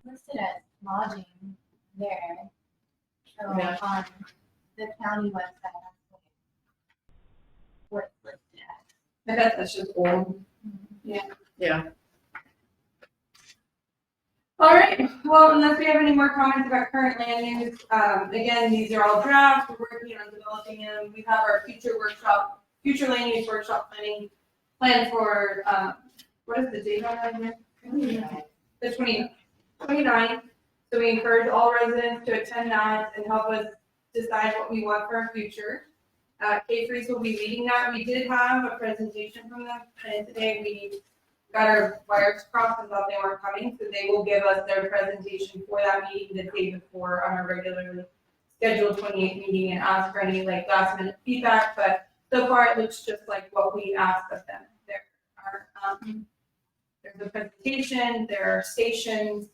Listed as lodging there. So Yeah. on the county website, that's what it's listed as. I bet that's just old. Yeah. All right, well, unless we have any more comments about current land use, again, these are all drafts, we're working on developing them. We have our future land use workshop planning plan for, what is the date on that again? The 29th. So we encourage all residents to attend that and help us decide what we want for our future. K-Freeze will be leading that. We did have a presentation from them, and today we got our wires crossed and thought they weren't coming, so they will give us their presentation for that meeting the day before on our regularly scheduled 28th meeting and ask for any like last minute feedback, but so far it looks just like what we asked of them. There are, there's a presentation, there are stations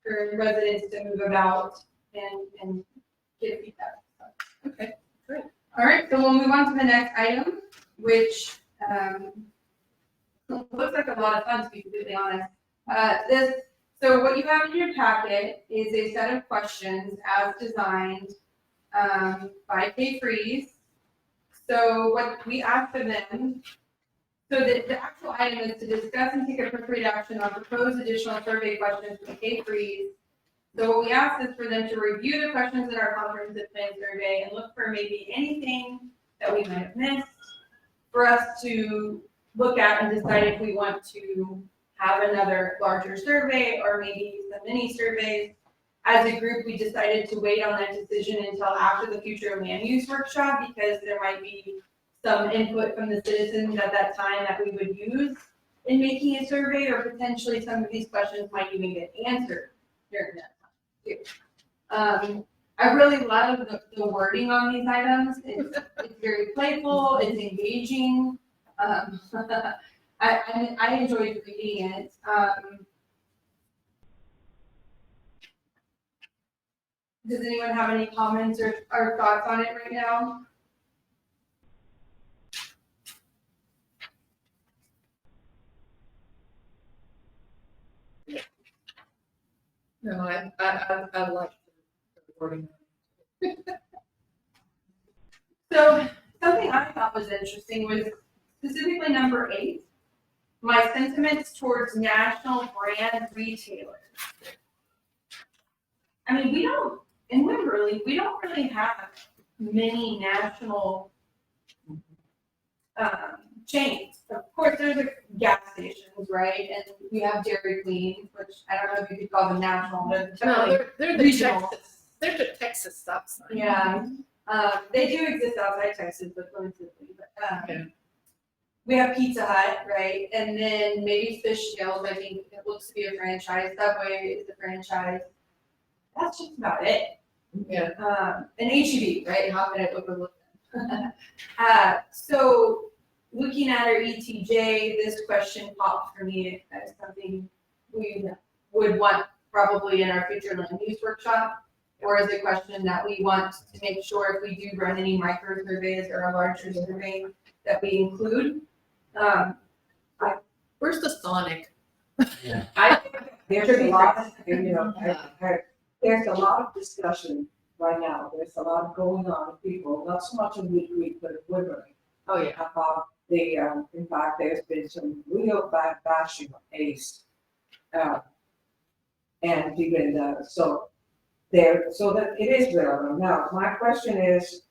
for residents to move about and give feedback. So, Okay, great. all right, so we'll move on to the next item, which, looks like a lot of fun, to be completely honest. So what you have in your packet is a set of questions as designed by K-Freeze. So what we asked of them, so the actual item is to discuss and take appropriate action on proposed additional survey questions from K-Freeze. So what we asked is for them to review the questions in our comprehensive plan survey and look for maybe anything that we might have missed for us to look at and decide if we want to have another larger survey or maybe some mini surveys. As a group, we decided to wait on that decision until after the future land use workshop because there might be some input from the citizens at that time that we would use in making a survey, or potentially some of these questions might even get answered during that time too. I really love the wording on these items. It's very playful, it's engaging. I enjoyed reading it. Does anyone have any comments or thoughts on it right now? No, I like the wording. So something I thought was interesting was specifically number 8, my sentiments towards national brand retailers. I mean, in Wimberley, we don't really have many national chains. Of course, there's a gas stations, right? And we have Dairy Queen, which I don't know if you could call them national, but No, they're the regional. Texas, they're the Texas stop sign. Yeah, they do exist outside Texas, but limited. But Okay. we have Pizza Hut, right? And then maybe Fish Scales. I think it looks to be a franchise. Subway is a franchise. That's just about it. Yeah. And HEB, right? How could I overlook them? So looking at our ETJ, this question popped for me as something we would want probably in our future land use workshop, or is it a question that we want to make sure if we do run any micro surveys or a larger survey that we include? Where's the Sonic? There's a lot of, there's a lot of discussion right now. There's a lot going on with people, not so much in Woodcreek, but in Woodbury. Oh, yeah. About the, in fact, there's been some real bad bashing of ACE. And even, so that it is relevant. Now, my question is,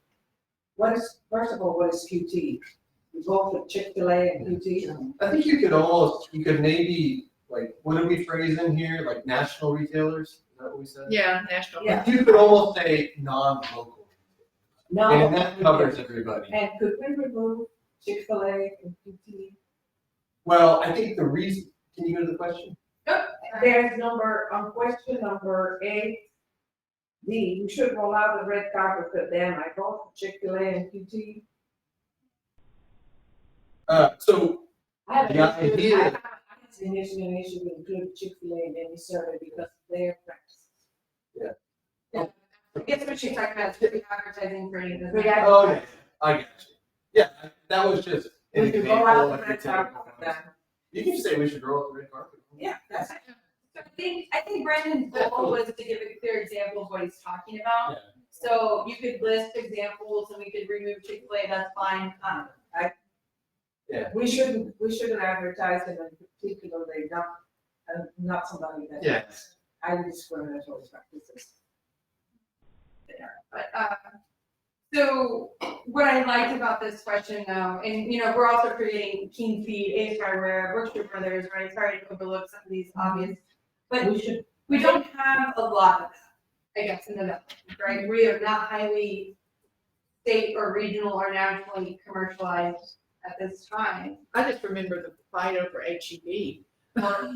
first of all, what is QT? You go for Chick-fil-A and QT? I think you could maybe, like, what did we phrase in here, like national retailers, is that what we said? Yeah, national. Yeah. You could almost say non-local, No. and that covers everybody. And could we remove Chick-fil-A and QT? Well, I think the reason, can you go to the question? There's on question number 8, D, you should roll out the red carpet for them. I vote for Chick-fil-A and QT. So, I the idea, initially an issue to include Chick-fil-A in any survey because of their practices. I guess what you're talking about is advertising for any of the. oh, yeah, I got you. Yeah, that was just an We could example. roll out the of red carpet for them. You can say we should roll out the red carpet. Yeah, that's. So I think Brandon's goal was to give a clear example of what he's talking about. Yeah. So you could list examples and we could remove Chick-fil-A, that's fine. We shouldn't advertise them in particularly, not somebody that. Yes. Highly discriminatory practices. But, so what I liked about this question though, and we're also creating Keen Feed, Ace Hardware, Berkshire Brothers, right? Sorry to overlook some of these obvious, but we don't have a lot of that, I guess, in the development, right? We are not highly state or regional or nationally commercialized at this time. I just remember the fight over HEB.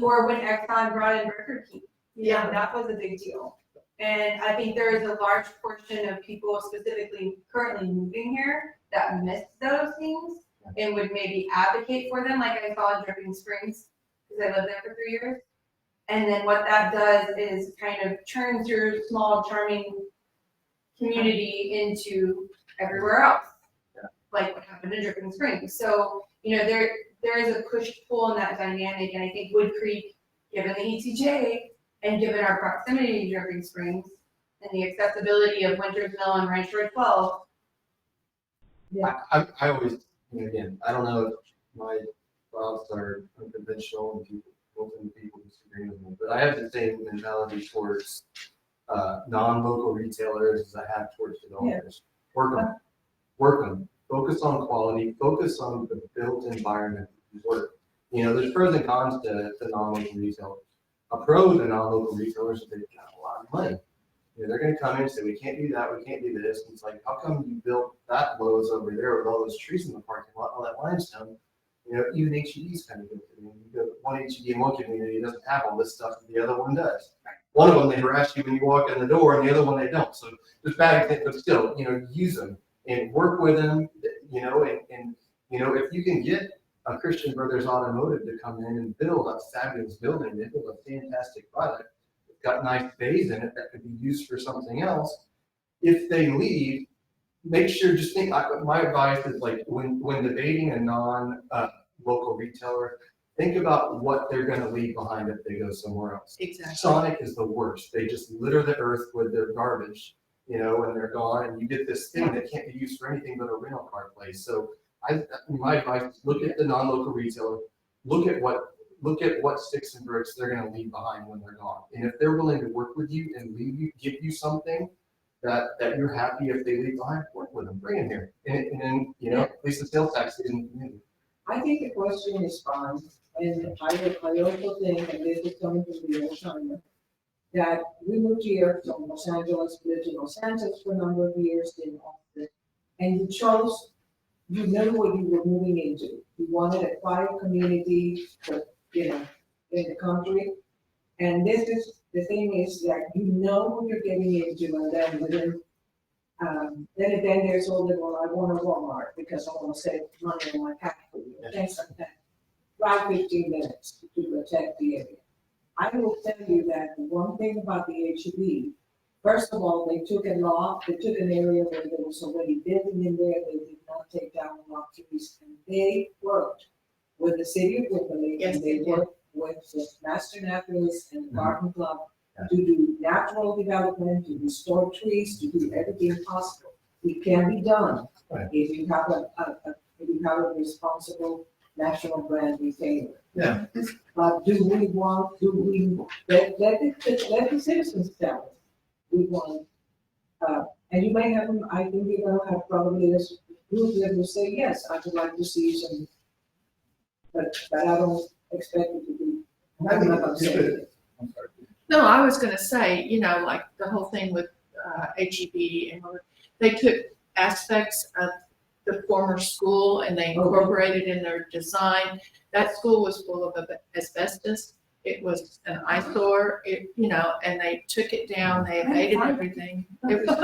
Or when Exxon brought in Burger King. Yeah, that was a big deal. And I think there is a large portion of people specifically currently moving here that miss those things and would maybe advocate for them, like I saw in Dripping Springs, because I lived there for 3 years. And then what that does is kind of turns your small, charming community into everywhere else, like what happened in Dripping Springs. So, there is a push-pull in that dynamic, and I think Woodcreek, given the ETJ, and given our proximity to Dripping Springs and the accessibility of Winters Mill and Ranch Road 12. I always, again, I don't know if my thoughts are unconventional and people disagree with me, but I have the same mentality towards non-local retailers as I have towards developers. Work them. Focus on quality. Focus on the built environment. Work. There's pros and cons to non-local retailers. A pro to non-local retailers is they've got a lot of money. They're going to come in and say, we can't do that, we can't do this. And it's like, how come you built that Lowe's over there with all those trees in the parking lot, all that limestone? Even HEB's kind of good. You go one HEB in one community doesn't have all this stuff that the other one does. One of them, they harass you when you walk in the door, and the other one, they don't. So there's bad examples, but still, use them and work with them, and if you can get a Christian Brothers Automotive to come in and build a fabulous building, they build a fantastic product, it's got nice bays in it that could be used for something else. If they leave, make sure, just think, my advice is like when debating a non-local retailer, think about what they're going to leave behind if they go somewhere else. Exactly. Sonic is the worst. They just litter the earth with their garbage, and they're gone, and you get this thing that can't be used for anything but a rental car place. So my advice is look at the non-local retailer, look at what sticks and bricks they're going to leave behind when they're gone. And if they're willing to work with you and give you something that you're happy if they leave behind, work with them, bring them here. And then, at least the sales tax is in the community. I think the question is fine, and I also think, and this is coming from the old China, that we moved here from Los Angeles, lived in Los Angeles for a number of years in Austin, and you knew what you were moving into. You wanted a quiet community, in the country. And the thing is that you know what you're getting into, and then then there's all the, well, I want a Walmart because I want to save money on my cat food, things like that. Drive 15 minutes to protect the area. I will tell you that the one thing about the HEB, first of all, they took an area where there was already building in there, they did not take down the rock trees, and they worked with the city of Woodcreek, Yes, and they they did. worked with the Master Naturalist and the Mhm. Garden Club Yeah. to do natural development, to restore trees, to do everything possible. It can be done Right. if you have a responsible national brand retailer. Yeah. But let the citizens tell us, we want, and you may have, I think you're gonna have probably this group that will say, yes, I would like to see some, but I don't expect it to be. I'm not gonna say it. No, I was gonna say, like the whole thing with HEB and they took aspects of the former school and they incorporated in their design. That school was full of asbestos. It was an eyesore, and they took it down, they abated everything. It was,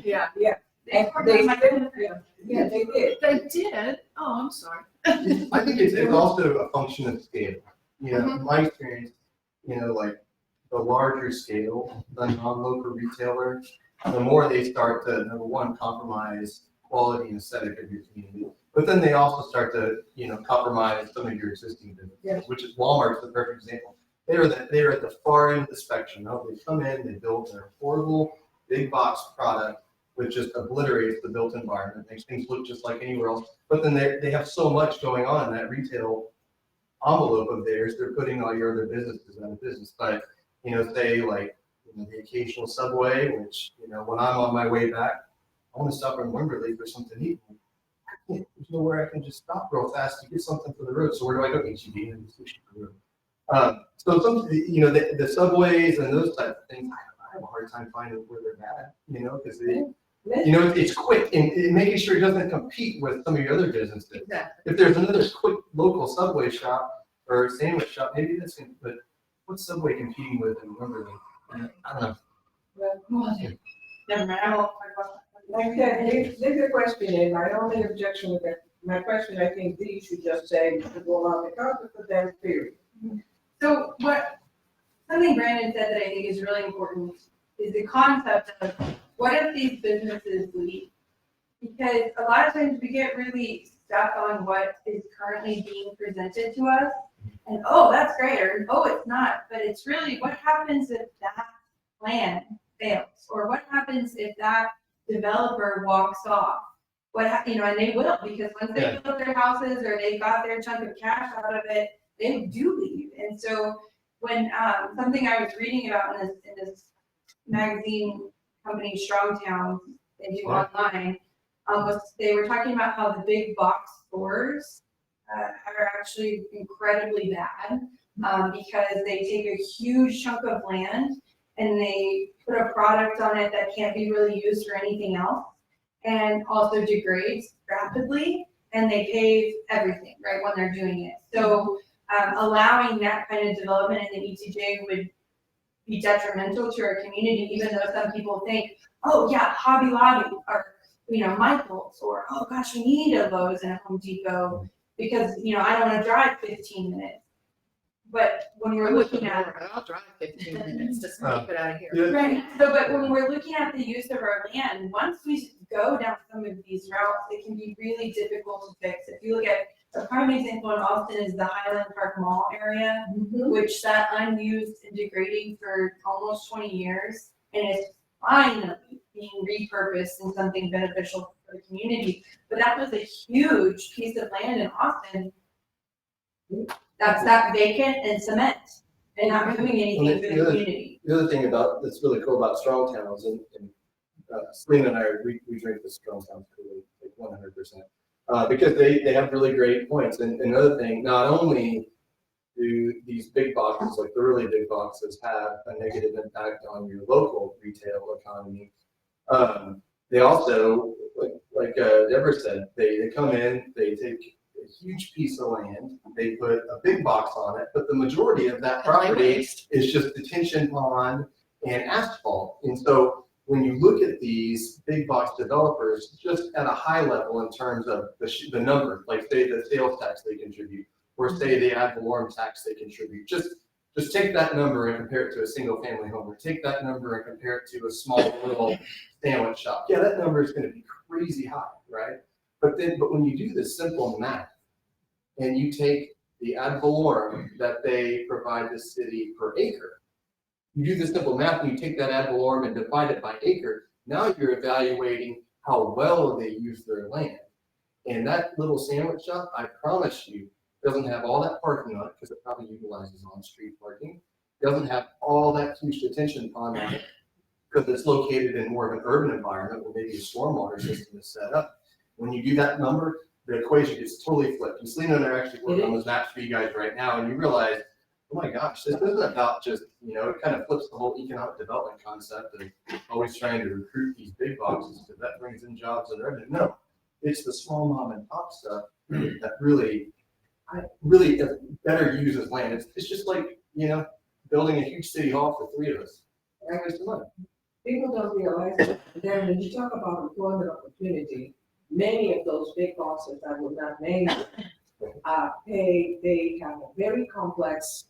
yeah, And they did. they did. Oh, I'm sorry. I think it's also a function of scale. In my experience, like the larger scale, the non-local retailer, the more they start to, number one, compromise quality and aesthetic of your community. But then they also start to, compromise some of your existing businesses, Yes. which is Walmart's the perfect example. They're at the far end of the spectrum. They come in, they build their affordable big box product, which just obliterates the built environment, makes things look just like anywhere else. But then they have so much going on in that retail envelope of theirs, they're putting all your other businesses out of business. But, say like, the occasional Subway, which, when I'm on my way back, I want to stop in Wimberley for something to eat. There's nowhere I can just stop real fast to get something for the road. So where do I go? HEB and sushi for the road. So some, the Subways and those type of things, I have a hard time finding where they're bad, because it's quick and making sure it doesn't compete with some of your other businesses. Exactly. If there's another quick local Subway shop or sandwich shop, maybe that's good, but what's Subway competing with in Wimberley? I don't know. Never mind, I won't talk about that. Like that, there's a question, and my only objection with that, my question, I think D should just say, to go on the carpet for that period. So something Brandon said that I think is really important is the concept of what if these businesses leave? Because a lot of times we get really stuck on what is currently being presented to us and, oh, that's great, or, oh, it's not, but it's really what happens if that plan fails? Or what happens if that developer walks off? And they will, because once they build their houses or they got their chunk of cash out of it, they do leave. And so when something I was reading about in this magazine company, Strongtown, they do online, they were talking about how the big box stores are actually incredibly bad because they take a huge chunk of land and they put a product on it that can't be really used for anything else and also degrades rapidly, and they pave everything right when they're doing it. So allowing that kind of development in the ETJ would be detrimental to our community, even though some people think, oh yeah, Hobby Lobby or Michael's, or oh gosh, we need a Lowe's and a Home Depot because I don't want to drive 15 minutes. But when we're looking at I'll drive 15 minutes to keep it out of here. right, so but when we're looking at the use of our land, once we go down some of these routes, it can be really difficult to fix. If you look at a prime example in Austin is the Highland Park Mall area, which sat unused and degrading for almost 20 years, and is finally being repurposed in something beneficial for the community. But that was a huge piece of land in Austin that's sat vacant and cement and not doing anything for the community. The other thing that's really cool about Strongtowns, and Selena and I, we drink the Strongtowns Kool-Aid, like 100%, because they have really great points. And another thing, not only do these big boxes, like the really big boxes, have a negative impact on your local retail economy, they also, like Deborah said, they come in, they take a huge piece of land, they put a big box on it, but the majority of that property is just detention pond and asphalt. And so when you look at these big box developers, just at a high level in terms of the number, like say the sales tax they contribute, or say the ad valorem tax they contribute, just take that number and compare it to a single family home, or take that number and compare it to a small little sandwich shop. Yeah, that number is gonna be crazy high, right? But when you do this simple math, and you take the ad valorem that they provide the city per acre, you do the simple math and you take that ad valorem and divide it by acre, now you're evaluating how well they use their land. And that little sandwich shop, I promise you, doesn't have all that parking on it, because it probably utilizes on-street parking. Doesn't have all that huge detention pond on it, because it's located in more of an urban environment where maybe a stormwater system is set up. When you do that number, the equation gets totally flipped. And Selena and I are actually working on those maps for you guys right now, and you realize, oh my gosh, this isn't about just, it kind of flips the whole economic development concept of always trying to recruit these big boxes because that brings in jobs and revenue. No, it's the small mom and pop stuff that really better uses land. It's just like, building a huge city hall for 3 of us. That waste of money. People don't realize that. Then when you talk about employment opportunity, many of those big bosses, I would not name, they have a very complex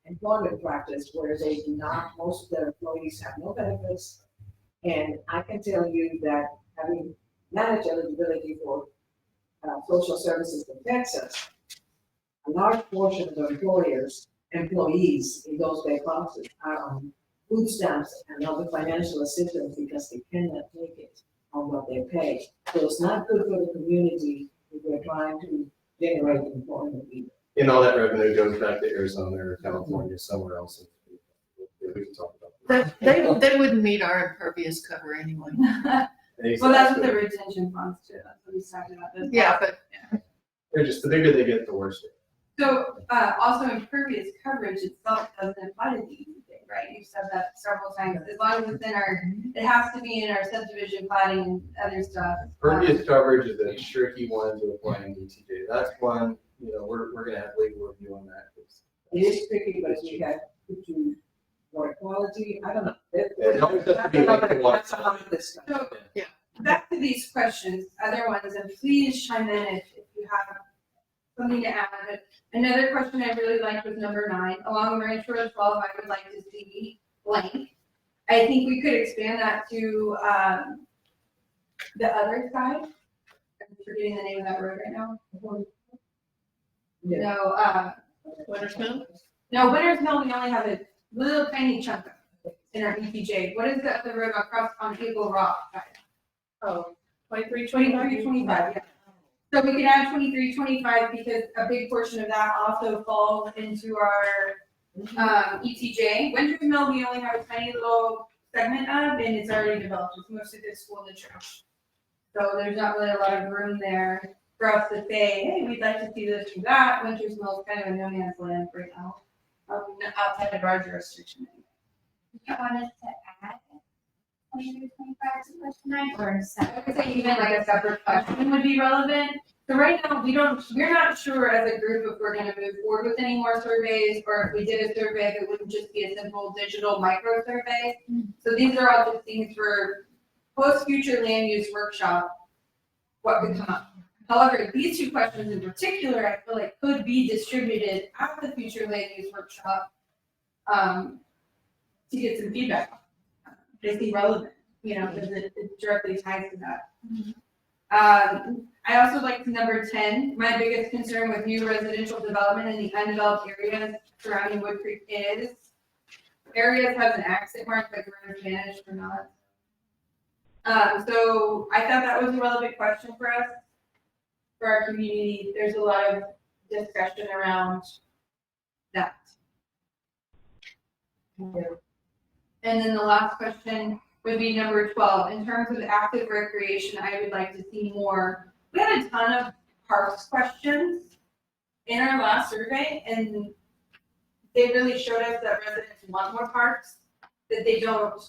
employment practice where they do not, most of their employees have no benefits. And I can tell you that having managed eligibility for social services in Texas, a large portion of the employees in those big bosses are on food stamps and other financial assistance because they cannot take it on what they pay. So it's not good for the community if we're trying to generate employment either. And all that revenue goes back to Arizona or California, somewhere else. We can talk about that. They wouldn't meet our impervious cover anyway. Well, that's what the retention funds do. That's what we talked about. This. Yeah, but They're just, the bigger they get, the worse. So, also impervious coverage itself doesn't apply to the EPJ, right? You've said that several times. As long as it's in it has to be in our subdivision planning and other stuff. Impervious coverage is a tricky one to apply in DTJ. That's one, we're gonna have legal review on that. It is tricky, but we have to do more quality. I don't know. It always has to be linked to water. That's another discussion. So, Yeah. back to these questions, other ones, and please chime in if you have something to add. But another question I really liked was number 9. Along Ranch Road 12, I would like to see blank. I think we could expand that to the other side. I'm forgetting the name of that road right now. Yeah. No, Winter's Mill? no, Winter's Mill, we only have a little tiny chunk of it in our EPJ. What is the other road across on Eagle Rock? Oh, 23, 23, 25, yeah. So we can add 23, 25 because a big portion of that also falls into our ETJ. Winter's Mill, we only have a tiny little segment of, and it's already developed. It's mostly the school and the church. So there's not really a lot of room there for us to say, hey, we'd like to see this or that. Winter's Mill is kind of a no man's land right now, outside of our jurisdiction. You want us to add 23, 25 to question 9 or I would say even like a separate question would be relevant. So right now, we're not sure as a group if we're gonna move forward with any more surveys, or if we did a survey, if it wouldn't just be a simple digital micro survey. So these are all just things for post-future land use workshop, what could come up. However, these 2 questions in particular, I feel like could be distributed at the future land use workshop, to get some feedback. They seem relevant, because it directly ties to that. I also like number 10. My biggest concern with new residential development in the undeveloped areas surrounding Woodcreek is areas have an exit mark, like we're advantaged or not. So I thought that was a relevant question for us, for our community. There's a lot of discussion around that. And then the last question would be number 12. In terms of active recreation, I would like to see more. We had a ton of parks questions in our last survey, and they really showed us that residents want more parks, that they don't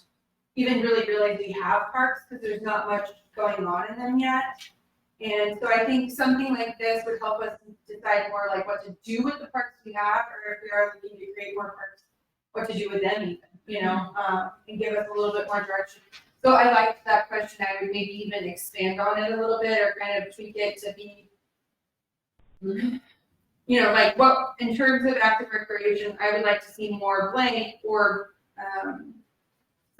even really realize we have parks because there's not much going on in them yet. And so I think something like this would help us decide more like what to do with the parks we have, or if we are looking to create more parks, what to do with them even. And give us a little bit more direction. So I liked that question. I would maybe even expand on it a little bit or kind of tweak it to be, you know, like what, in terms of active recreation, I would like to see more blank or,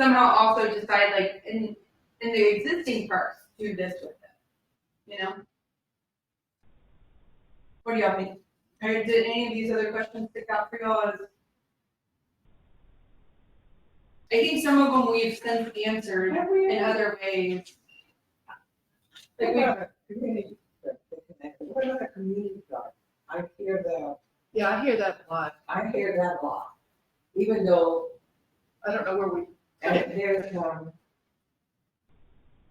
somehow also decide like in the existing parks, do this with it, you know? What do y'all think? Or did any of these other questions stick out for y'all as? I think some of them we've since answered Have we? in other ways. Like What we, about a community, what about a community garden? I hear that, Yeah, I hear that a lot. I hear that a lot, even though, I don't know where we, and there's, I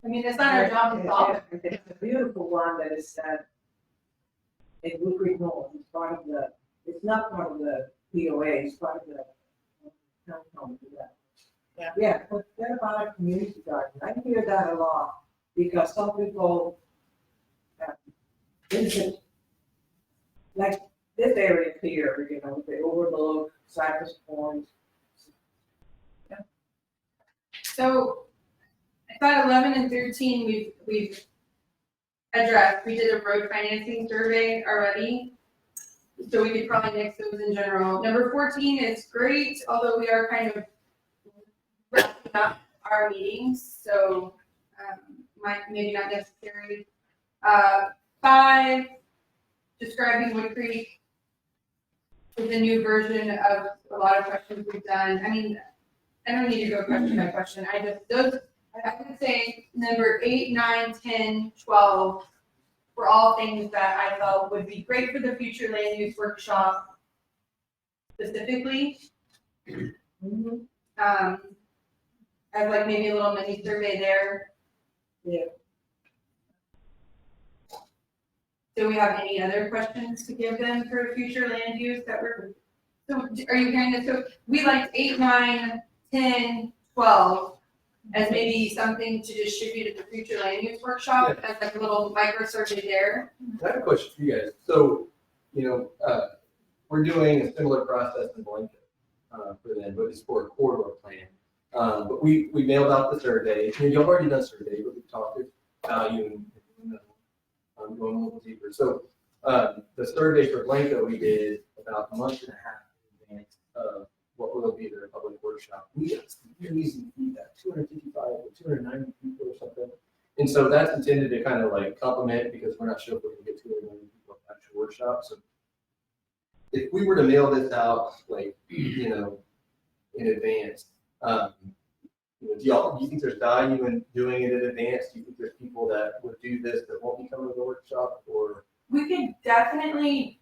mean, it's not our job to solve it. It's a beautiful one that is, in Woodcreek North, it's part of the, it's not part of the POA, it's part of the, town. Yeah. Yeah, but what about a community garden? I hear that a lot, because some people, visit, like this area here, you know, they overlook Cypress Point. So I thought 11 and 13 we've addressed. We did a road financing survey already. So we could probably mix those in general. Number 14 is great, although we are kind of wrapping up our meetings, so maybe not necessary. 5, describing Woodcreek with a new version of a lot of questions we've done. I mean, I don't need to go question by question. I would say number 8, 9, 10, 12 were all things that I felt would be great for the future land use workshop specifically. As like maybe a little mini survey there. Yeah. Do we have any other questions to give them for future land use that we're, so are you hearing this? So we liked 8, 9, 10, 12 as maybe something to distribute at the future land use workshop as like a little micro survey there. I have a question for you guys. So, you know, we're doing a similar process in Blanket for them, but it's for a corridor plan. But we mailed out the survey. I mean, you've already done survey, but we've talked about value and going a little deeper. So the survey for Blanco we did about a month and a half in advance of what will be their public workshop. We got some amazing feedback, 255 or 290 people or something. And so that's intended to kind of like complement, because we're not sure if we're going to get 200 people at the actual workshop. So if we were to mail this out, like, you know, in advance, you know, do you think there's value in doing it in advance? Do you think there's people that would do this that won't be coming to the workshop? Or We could definitely,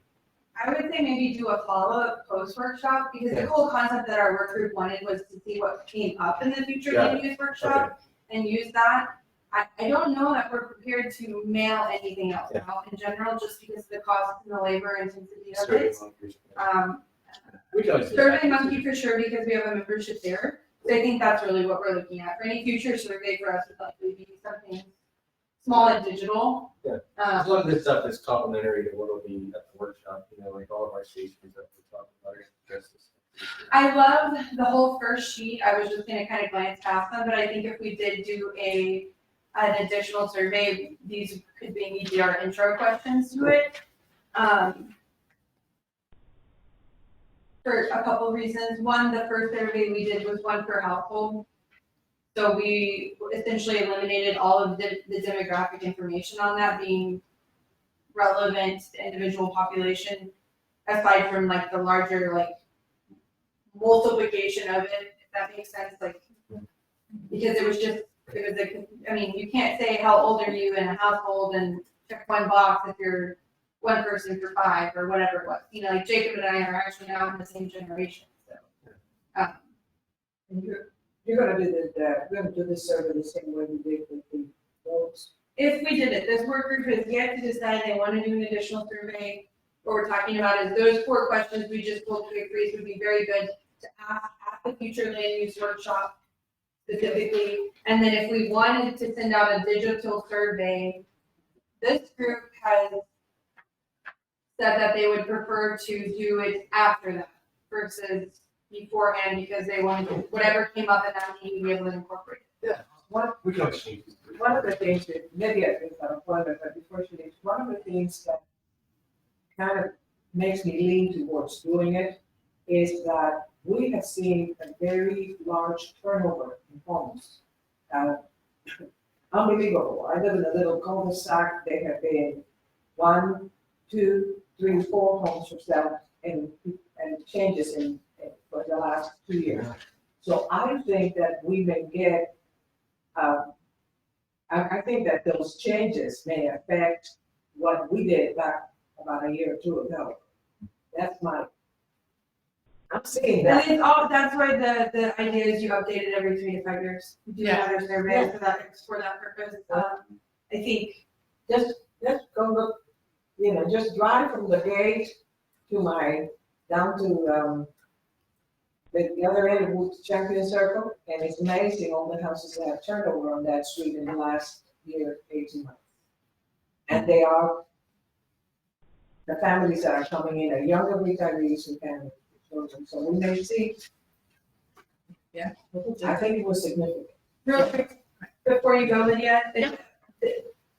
I would say maybe do a follow-up post-workshop, because the Yeah. whole concept that our work group wanted was to see what came up in the future Got land use workshop and use that. I don't know that we're prepared to mail anything else Yeah. out in general, just because of the cost and the labor intensity of survey it. monkeys? We can always do Survey that. Monkey for sure, because we have a membership there. So I think that's really what we're looking at. For any future survey for us would likely be something small and digital. Yeah. A lot of this stuff is complementary to what will be at the workshop, you know, like all of our stations that we're talking about. I love the whole first sheet. I was just gonna kind of glance past them, but I think if we did do an additional survey, these could maybe be our intro questions to it. For a couple of reasons. One, the first survey we did was one per household. So we essentially eliminated all of the demographic information on that being relevant to individual population, aside from like the larger like multiplication of it, if that makes sense, like, because it was I mean, you can't say how old are you in a household and check one box if you're one person for 5 or whatever it was. You know, like Jacob and I are actually now in the same generation, so. And you're gonna do we're gonna do this survey the same way we did with the votes. If we did it, this work group has yet to decide they want to do an additional survey. What we're talking about is those 4 questions we just pulled quick freeze would be very good to ask at the future land use workshop specifically. And then if we wanted to send out a digital survey, this group has said that they would prefer to do it after that versus beforehand, because they wanted to, whatever came up in that meeting, be able to incorporate it. One We can always change. one of the things that, maybe I think I'm but before she leaves, one of the things that kind of makes me lean towards doing it is that we have seen a very large turnover in homes. Unbelievable. I live in a little cul-de-sac. There have been 1, 2, 3, 4 homes for sale and changes for the last 2 years. So I think that we may get, I think that those changes may affect what we did back about a year or 2 ago. That's I'm seeing And that. it's all, that's why the idea is you update it every 3 to 5 years. You do Yeah. another survey for that purpose. I think, Just go look, just drive from the gate to down to, the other end of Wood Champion Circle, and it's amazing all the houses that have turned over on that street in the last year, 18 months. And they are, the families that are coming in are younger retirees and family children, so we may see. Yeah. I think it was significant. real quick, before you go, Lydia,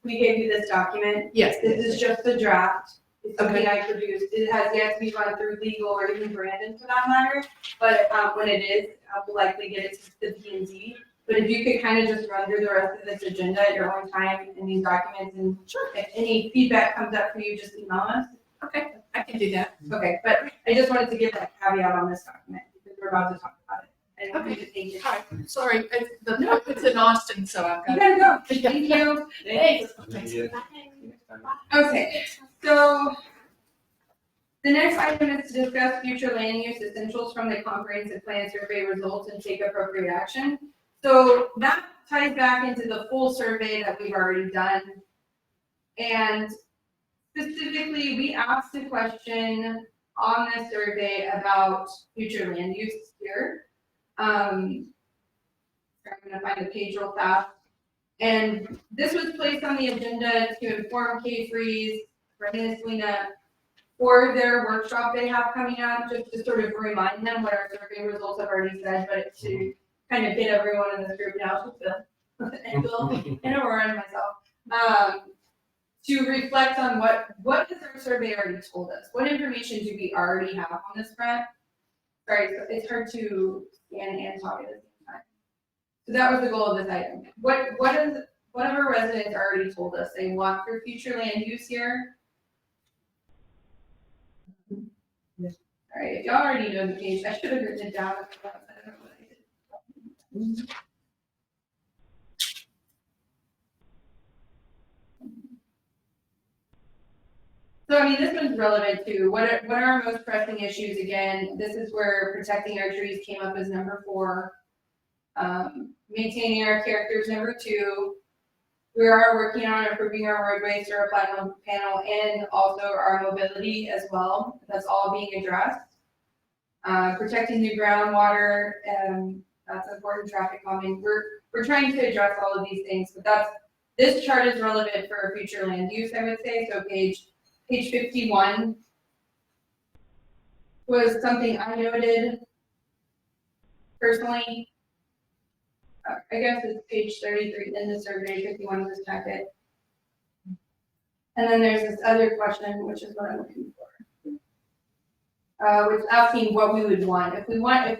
we gave you this document. Yes. This is just the draft. It's something I produced. It has yet to be run through legal or even Brandon for that matter. But when it is, I will likely get it to the P and Z. But if you could kind of just run through the rest of this agenda at your own time in these documents, and if any feedback comes up for you, just email us. Okay, I can do that. Okay, but I just wanted to give that caveat on this document because we're about to talk about it. And we Okay. just need to- Hi, sorry, it's in Austin, so I've You got. gotta go. Thank you. Thanks. Yeah. Okay, so the next item is to discuss future land use essentials from the comprehensive plan survey results and take appropriate action. So that ties back into the full survey that we've already done. And specifically, we asked a question on this survey about future land use here. I'm gonna find the page real fast. And this was placed on the agenda to inform K-Freeze, Brendan and Selena, for their workshop they have coming up, just to sort of remind them what our survey results have already said, but to kind of get everyone in this group now, so Phil, and Bill, and Aurora and myself, to reflect on what has our survey already told us? What information do we already have on this front? Sorry, it's hard to scan and talk at the same time. So that was the goal of this item. What have our residents already told us they want for future land use here? Yes. All right, if y'all already know the page, I should have written it down. I don't know what I did. So I mean, this one's relevant too. What are our most pressing issues? Again, this is where protecting our trees came up as number 4. Maintaining our characters, number 2. We are working on improving our roadways through our panel and also our mobility as well. That's all being addressed. Protecting the groundwater, that's important. Traffic calming. We're trying to address all of these things, but this chart is relevant for future land use, I would say. So page 51 was something I noted personally. I guess it's page 33 in the survey, 51 of this packet. And then there's this other question, which is what I'm looking for. Which is asking what we would want. If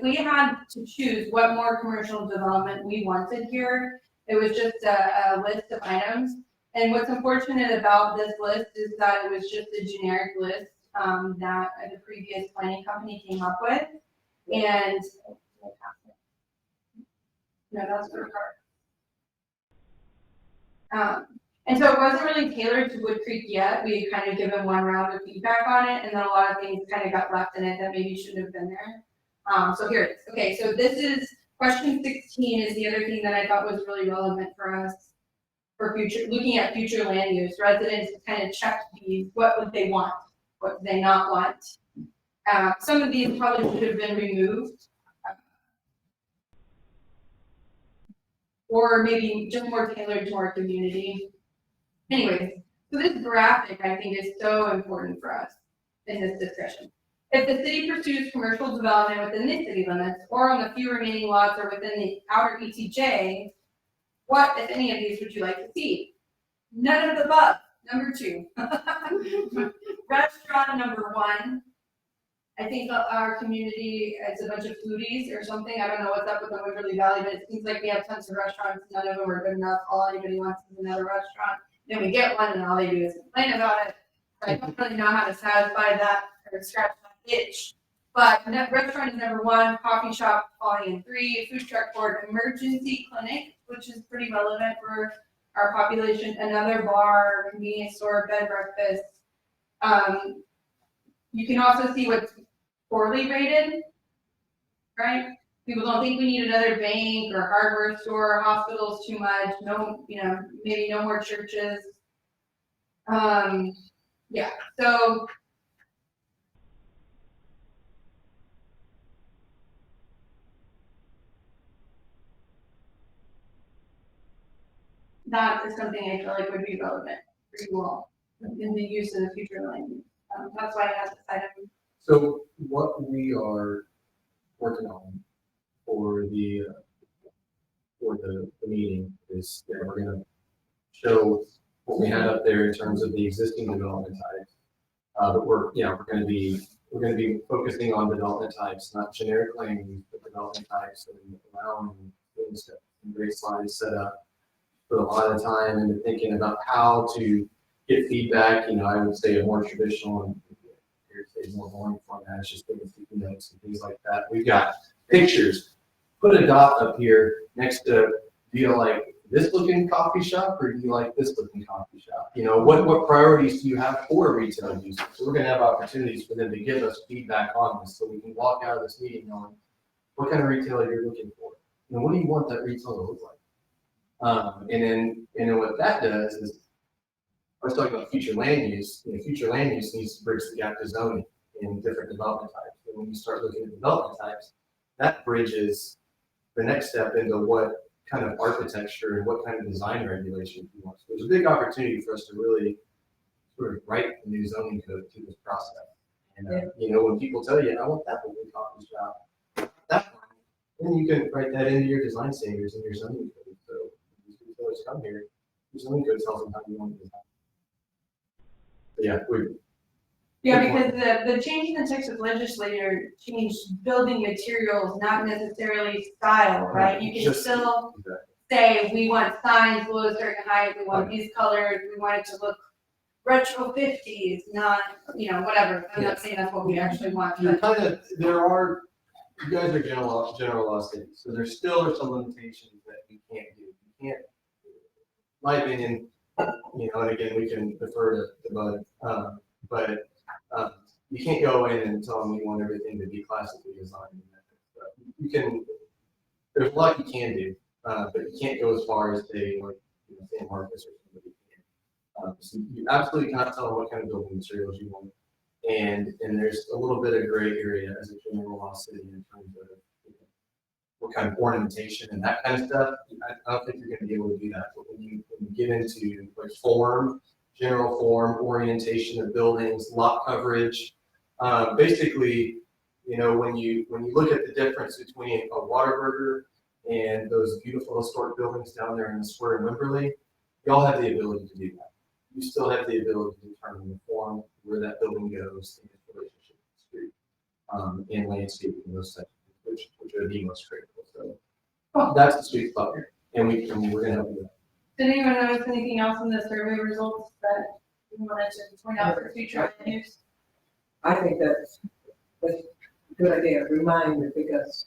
we had to choose what more commercial development we wanted here, it was just a list of items. And what's unfortunate about this list is that it was just a generic list that the previous planning company came up with. And no, that's for car. And so it wasn't really tailored to Woodcreek yet. We had kind of given one round of feedback on it, and then a lot of things kind of got left in it that maybe shouldn't have been there. So here it is. Okay, so this is question 16 is the other thing that I thought was really relevant for us for future, looking at future land use. Residents kind of checked these, what would they want? What do they not want? Some of these probably should have been removed. Or maybe just more tailored to our community. Anyways, so this graphic I think is so important for us in this discussion. If the city pursues commercial development within the city limits or on the few remaining lots or within the outer ETJ, What, if any of these, would you like to see? None of the above, number 2. Restaurant, number 1. I think our community is a bunch of foodies or something. I don't know what's up with the Waverly Valley, but it seems like we have tons of restaurants. None of them are good enough. All anybody wants is another restaurant. Then we get one and all they do is complain about it. I don't really know how to satisfy that or scratch that itch. But restaurant is number 1, coffee shop volume 3, food truck board, emergency clinic, which is pretty relevant for our population, another bar, convenience store, bed breakfast. You can also see what's poorly rated, right? People don't think we need another bank or hardware store, hospitals too much, no, maybe no more churches. Yeah, so that is something I feel like would be relevant for you all in the use of the future land use. That's why I have this item. So what we are working on for the meeting is that we're gonna show what we had up there in terms of the existing development types. But we're gonna be focusing on development types, not generic land use, but development types, and allowing things that great slides set up. Put a lot of time into thinking about how to get feedback. I would say a more traditional and more boring format is just putting sticky notes and things like that. We've got pictures. Put a dot up here next to, do you like this looking coffee shop or do you like this looking coffee shop? What priorities do you have for retail users? So we're gonna have opportunities for them to give us feedback on this so we can walk out of this meeting knowing what kind of retailer you're looking for. What do you want that retail to look like? And then what that does is, I was talking about future land use. Future land use needs to bridge the gap to zoning in different development types. And when you start looking at development types, that bridges the next step into what kind of architecture and what kind of design regulations you want. So there's a big opportunity for us to really sort of write the new zoning code through this process. And when people tell you, I want that little coffee shop, that one, then you can write that into your design standards and your zoning code. So these retailers come here, your zoning code tells them how you want to design. Because the change in the Texas legislature changed building materials, not necessarily style, right? You can still say, we want signs below a certain height, we want these colors, we want it to look retro 50s, not, whatever. I'm not saying that's what we actually want, but. You guys are general law states, so there still are some limitations that you can't do. You can't, my opinion, and again, we can defer to Bud, but you can't go in and tell them you want everything to be classically designed. There's a lot you can do, but you can't go as far as say, like, San Marcos or somebody can. So you absolutely cannot tell them what kind of building materials you want. And there's a little bit of gray area as a general law city in terms of what kind of ornamentation and that kind of stuff. I don't think you're going to be able to do that. But when you get into like form, general form, orientation of buildings, lot coverage, basically, when you look at the difference between a Whataburger and those beautiful historic buildings down there in the square in Wimberley, y'all have the ability to do that. You still have the ability to determine the form, where that building goes, and its relationship to the street, and landscaping and those types of things, which are the most critical. So that's the sweet spot here, and we're going to help you. Did anyone notice anything else in the survey results that you wanted to point out for future use? I think that's a good idea, reminder, because.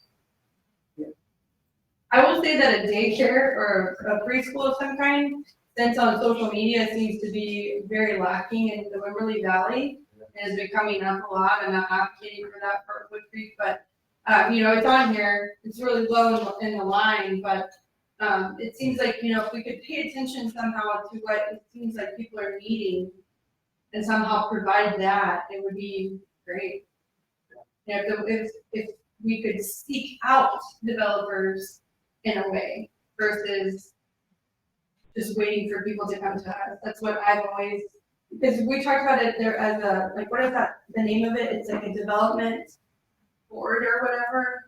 I will say that a daycare or a preschool of some kind, since on social media seems to be very lacking in the Wimberley Valley, and is becoming up a lot. I'm not advocating for that for Woodcreek, but it's on here. It's really low in the line, but it seems like if we could pay attention somehow to what it seems like people are needing, and somehow provide that, it would be great. If we could seek out developers in a way versus just waiting for people to come to us. That's what I've always, because we talked about it there as a, like, what is that, the name of it? It's like a development board or whatever.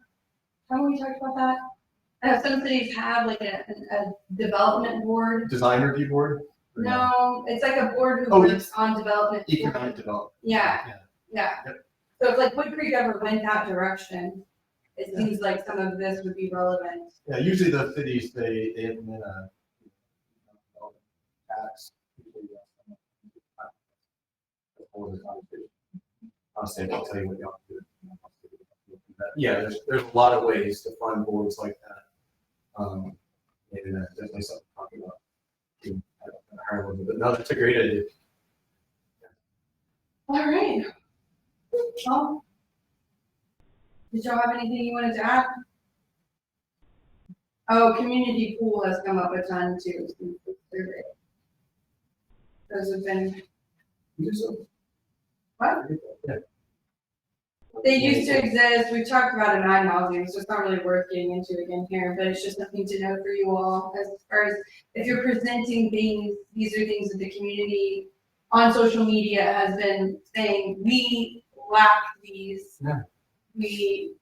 Haven't we talked about that? Some cities have like a development board. Design review board? Or No, it's like a board who Oh, works on development. Economic development. Yeah, yeah. Yep. So if like Woodcreek ever went that direction, it seems like some of this would be relevant. Yeah, usually the cities, they implement a tax. Honestly, I can't tell you what y'all do. Yeah, there's a lot of ways to fund boards like that. Maybe that's definitely something to talk about. At a higher level, but no, that's a great idea. All right. Well, did y'all have anything you wanted to add? Oh, community pool has come up a ton too since the survey. Those have been, what? Yeah. They used to exist, we talked about it in housing, so it's not really worth getting into again here, but it's just something to know for you all, as far as if you're presenting things, these are things that the community on social media has been saying, we lack these. Yeah. We,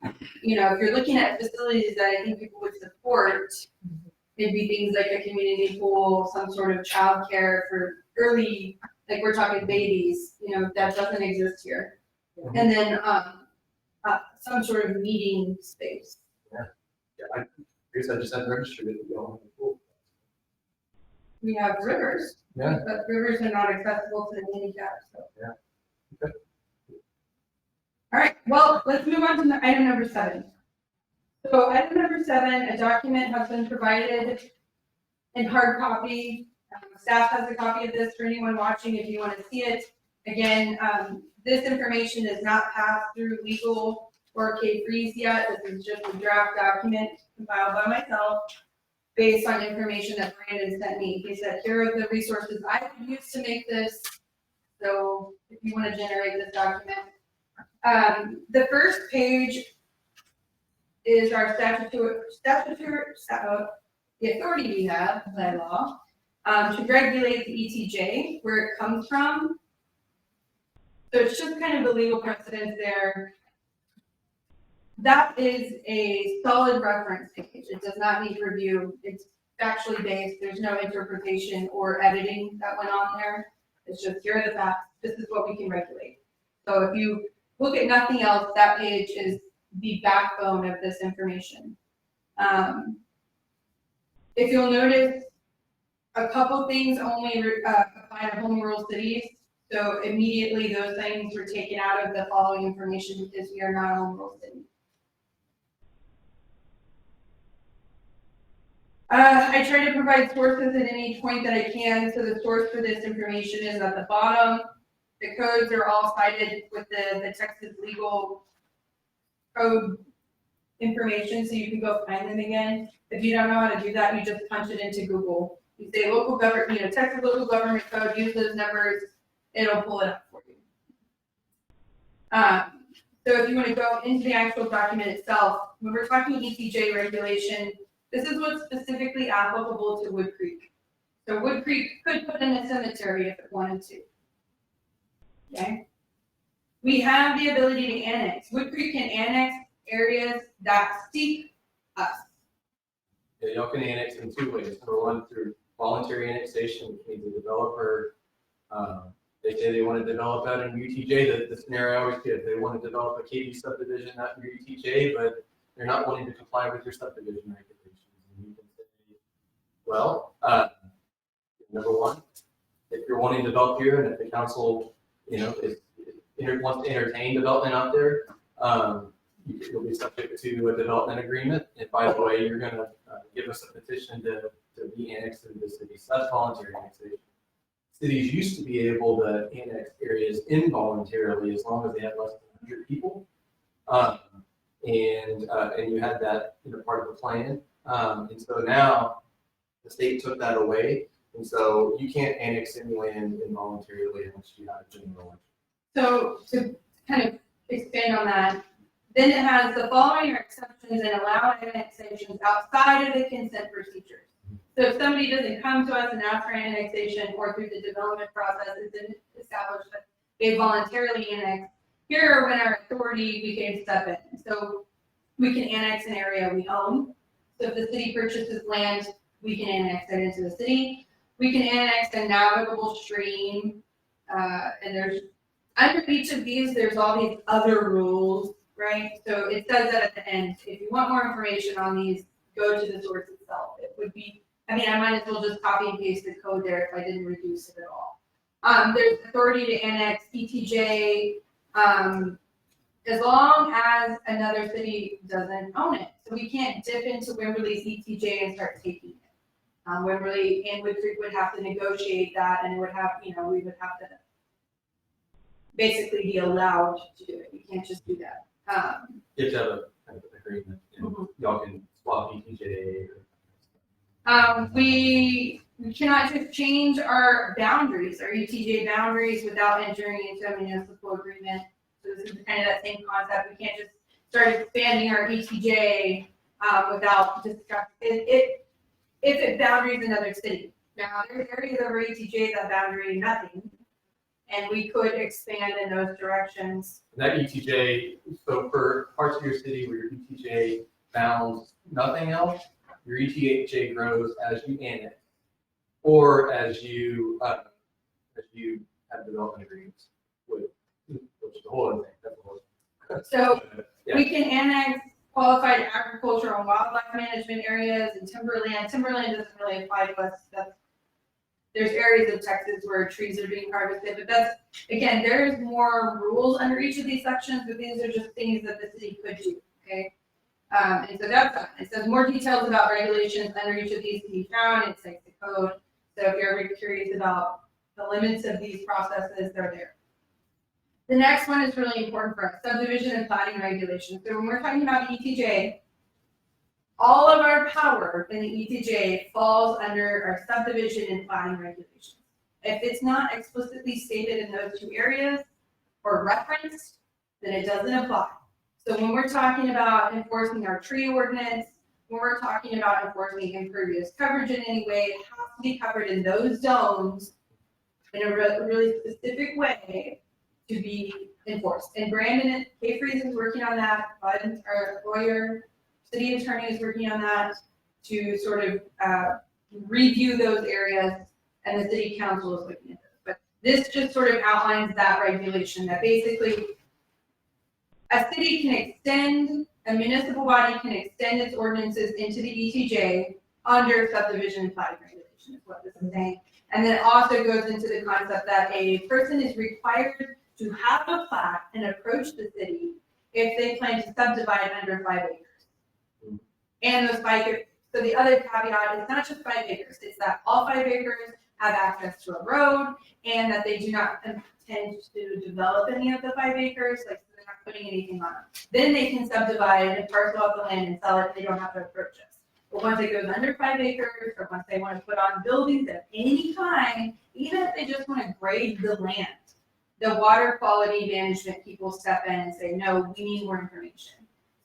you know, if you're looking at facilities that I think people would support, it'd be things like a community pool, some sort of childcare for early, like we're talking babies, you know, that doesn't exist here. And then, some sort of meeting space. Yeah, I guess I just had registered it. We have rivers. Yeah. But rivers are not accessible to the handicap, so. Yeah. Okay. All right, well, let's move on to item number 7. So item number 7, a document has been provided in hard copy. Staff has a copy of this for anyone watching if you want to see it. Again, this information is not passed through legal or K-Freeze yet. This is just a draft document compiled by myself based on information that Brandon sent me. He said, here are the resources I would use to make this. So if you want to generate this document. The first page is our the authority we have by law to regulate the ETJ, where it comes from. So it's just kind of the legal precedent there. That is a solid reference page. It does not need review. It's factually based. There's no interpretation or editing that went on there. It's just, here are the facts. This is what we can regulate. So if you look at nothing else, that page is the backbone of this information. If you'll notice, a couple things only apply to home rule cities. So immediately those things were taken out of the following information because we are not a home rule city. I try to provide sources at any point that I can. So the source for this information is at the bottom. The codes are all cited with the Texas legal code information, so you can go find them again. If you don't know how to do that, you just punch it into Google. You say local government, Texas local government code, use those numbers, it'll pull it up for you. So if you want to go into the actual document itself, when we're talking ETJ regulation, this is what's specifically applicable to Woodcreek. So Woodcreek could put in a cemetery if it wanted to. Okay. We have the ability to annex. Woodcreek can annex areas that seek us. Yeah, y'all can annex in 2 ways. Number 1, through voluntary annexation, which means the developer, they say they want to develop out in UTJ. The scenario I always give, they want to develop a KB subdivision out in your UTJ, but they're not wanting to comply with your subdivision regulations. And you can say, well, number 1, if you're wanting to develop here, and if the council, wants to entertain development out there, you'll be subject to a development agreement. And by the way, you're going to give us a petition to be annexed into the city. So that's voluntary annexation. Cities used to be able to annex areas involuntarily as long as they had less than 100 people. And you had that part of the plan. And so now the state took that away. And so you can't annex any land involuntarily unless you have a general election. So to kind of expand on that, then it has the following are exceptions and allowed annexations outside of the consent procedures. So if somebody doesn't come to us and ask for annexation or through the development process is established that they voluntarily annex, here are when our authority we can step in. So we can annex an area we own. So if the city purchases land, we can annex it into the city. We can annex a navigable stream, and there's, under each of these, there's all these other rules, right? So it says that at the end, if you want more information on these, go to the source itself. It would be, I mean, I might as well just copy and paste the code there if I didn't reduce it at all. There's authority to annex ETJ, as long as another city doesn't own it. So we can't dip into Wimberley's ETJ and start taking it. Wimberley and Woodcreek would have to negotiate that, and it would have, we would have to basically be allowed to do it. We can't just do that. You have to have a kind of agreement, and y'all can swap ETJ. We cannot just change our boundaries, our ETJ boundaries, without entering into a municipal agreement. So this is kind of that same concept. We can't just start expanding our ETJ without discussing it. If it boundaries another city. Now, there's areas of our ETJ that boundary nothing, and we could expand in those directions. That ETJ, so for parts of your city where your ETJ bounds nothing else, your ETJ grows as you annex, or as you have development agreements with, which is the whole other thing. That's the whole. So Yeah. we can annex qualified agricultural and wildlife management areas and timberland. Timberland doesn't really apply to us. There's areas of Texas where trees are being harvested, but that's, again, there's more rules under each of these sections, but these are just things that the city could do, okay? And so that's that. It says more details about regulations under each of these can be found. It cites the code. So if you're ever curious about the limits of these processes, they're there. The next one is really important for us, subdivision and plating regulations. So when we're talking about the ETJ, all of our power in the ETJ falls under our subdivision and plating regulations. If it's not explicitly stated in those two areas or referenced, then it doesn't apply. So when we're talking about enforcing our tree ordinance, when we're talking about enforcing impervious coverage in any way, it has to be covered in those zones in a really specific way to be enforced. And Brandon K. Freeze is working on that, our lawyer, city attorney is working on that to sort of review those areas, and the city council is looking at this. But this just sort of outlines that regulation that basically a city can extend, a municipal body can extend its ordinances into the ETJ under subdivision and plating regulation is what this is saying. And then it also goes into the concept that a person is required to have a plat and approach the city if they plan to subdivide under 5 acres. And those 5 acres, so the other caveat is not just 5 acres, it's that all 5 acres have access to a road and that they do not intend to develop any of the 5 acres, like so they're not putting anything on it. Then they can subdivide and parcel out the land and sell it, they don't have to approach us. But once it goes under 5 acres, or once they want to put on buildings at any time, even if they just want to grade the land, the water quality management people step in and say, no, we need more information.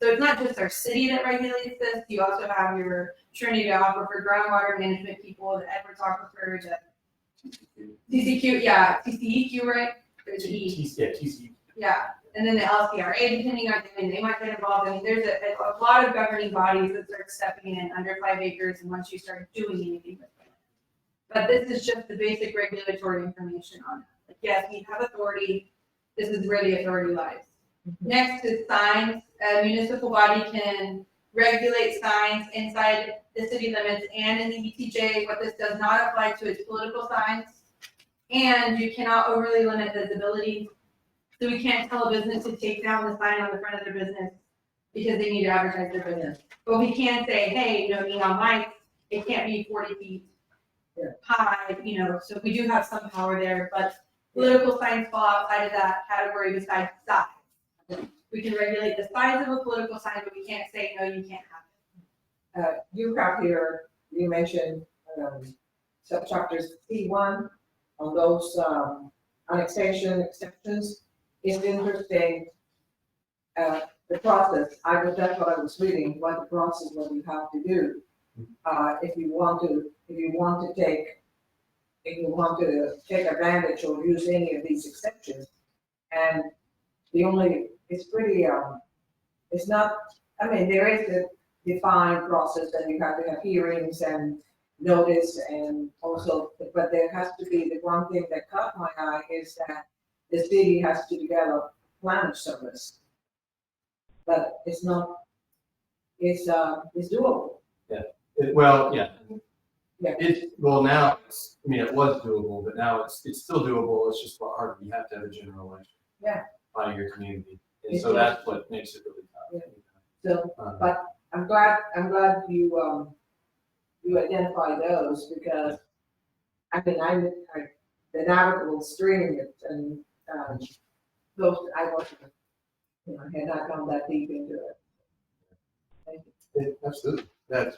So it's not just our city that regulates this, you also have your Trinity Aquifer groundwater management people, the Edwards Aquifer, the TCQ, yeah, TCEQ, right? There's the E. TCEQ. Yeah, and then the LCRA, depending on, I mean, they might get involved. I mean, there's a lot of governing bodies that start stepping in under 5 acres and once you start doing anything with it. But this is just the basic regulatory information on it. Like, yes, we have authority. This is where the authority lies. Next is signs. A municipal body can regulate signs inside the city limits and in the ETJ. What this does not apply to is political signs. And you cannot overly limit visibility. So we can't tell a business to take down the sign on the front of their business because they need to advertise their business. But we can say, hey, neon lights, it can't be 40 feet high, so we do have some power there, but political signs fall outside of that category besides size. We can regulate the size of a political sign, but we can't say, no, you can't have it. You have here, you mentioned subchapters C1 on those annexation exceptions. It's interesting, the process. That's what I was reading, what the process, what you have to do. If you want to take advantage or use any of these exceptions, and it's pretty, it's not, I mean, there is defined process, and you have to have hearings and notice, and also, but there has to be, the one thing that caught my eye is that the city has to develop plan of service. But it's not, it's doable. Well, yeah. Yeah. Well, now, I mean, it was doable, but now it's still doable, it's just a lot harder, you have to have a general election. Yeah. By your community, and It so is. that's what makes it really tough. So, Um, but I'm glad you identify those, because I mean, the navigable stream and, those, I wasn't, had not gone that deep into it. Thank you. Yeah, absolutely, that's.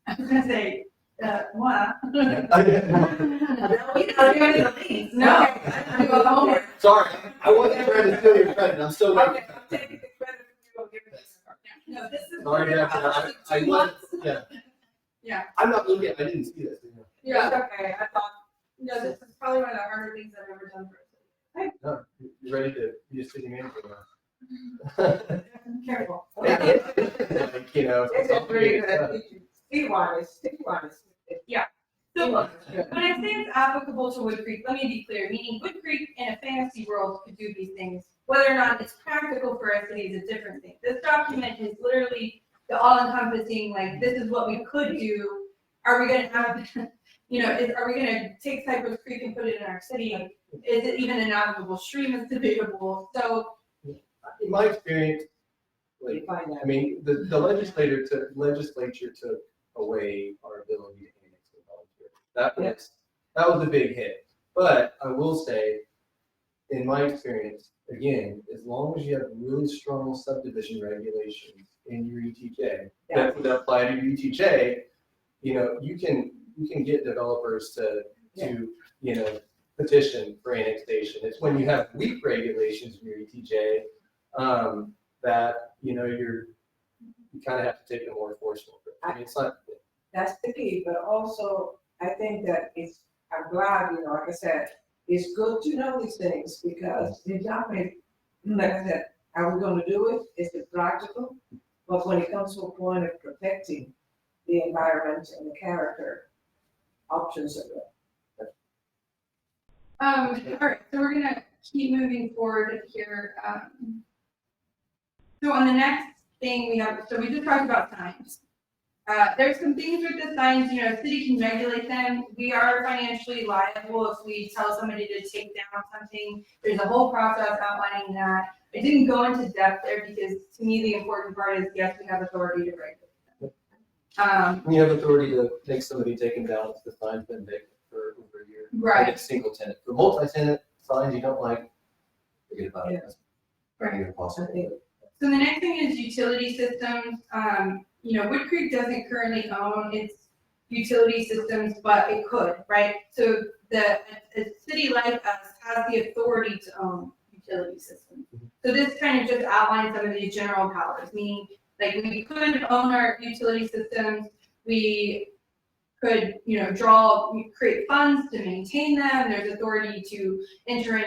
I was gonna say, what? No, I go home. Sorry, I wasn't trying to steal your credit, I'm still waiting. Okay, I'm taking the credit for you, I'll give it this. No, this is. Sorry, Daphne, I Yeah. Yeah. I'm not looking, I didn't see this. Yeah, It's okay, I thought, no, this is probably one of the harder things I've ever done for a city. No, you're ready to be a city manager now. careful. Like, you know. It's a pretty good, citywide is. So Citywide is good. when I say it's applicable to Woodcreek, let me be clear, meaning Woodcreek in a fantasy world could do these things. Whether or not it's practical for our city is a different thing. This document is literally the all-encompassing, like, this is what we could do. Are we gonna have, are we gonna take Cypress Creek and put it in our city? Is it even a navigable stream? It's debatable. So, In my experience, We like, find that. I mean, the legislature took away our ability to annex the volunteer. That was a big hit. But I will say, in my experience, again, as long as you have really strong subdivision regulations in your ETJ that would apply to your ETJ, you can get developers to petition for annexation. It's when you have weak regulations in your ETJ that you kind of have to take a more forceful approach. I mean, it's not. That's the key, but also, I think that I'm glad, like I said, it's good to know these things, because the topic, like I said, are we gonna do it? Is it practical? But when it comes to a point of protecting the environment and the character, options are good. all right, so we're gonna keep moving forward here. So on the next thing we have, so we just talked about signs. There's some things with the signs, city can regulate them. We are financially liable if we tell somebody to take down something. There's a whole process outlining that. I didn't go into depth there because to me, the important part is, yes, we have authority to regulate them. You have authority to make somebody taken down if the sign's been vacant for over a year. Right. Like it's single tenant. For multi-tenant signs you don't like, forget about it. Right. You're possible. I think So the next thing is utility systems. Woodcreek doesn't currently own its utility systems, but it could, right? So a city like us has the authority to own utility systems. So this kind of just outlines some of these general powers, meaning like we could own our utility systems, we could, create funds to maintain them. There's authority to enter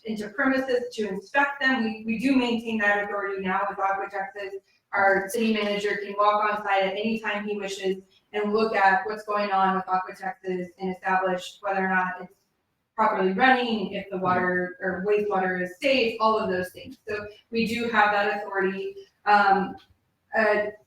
into premises to inspect them. We do maintain that authority now with Aqua Texas. Our city manager can walk on site at any time he wishes and look at what's going on with Aqua Texas and establish whether or not it's properly running, if the water or wastewater is safe, all of those things. So we do have that authority.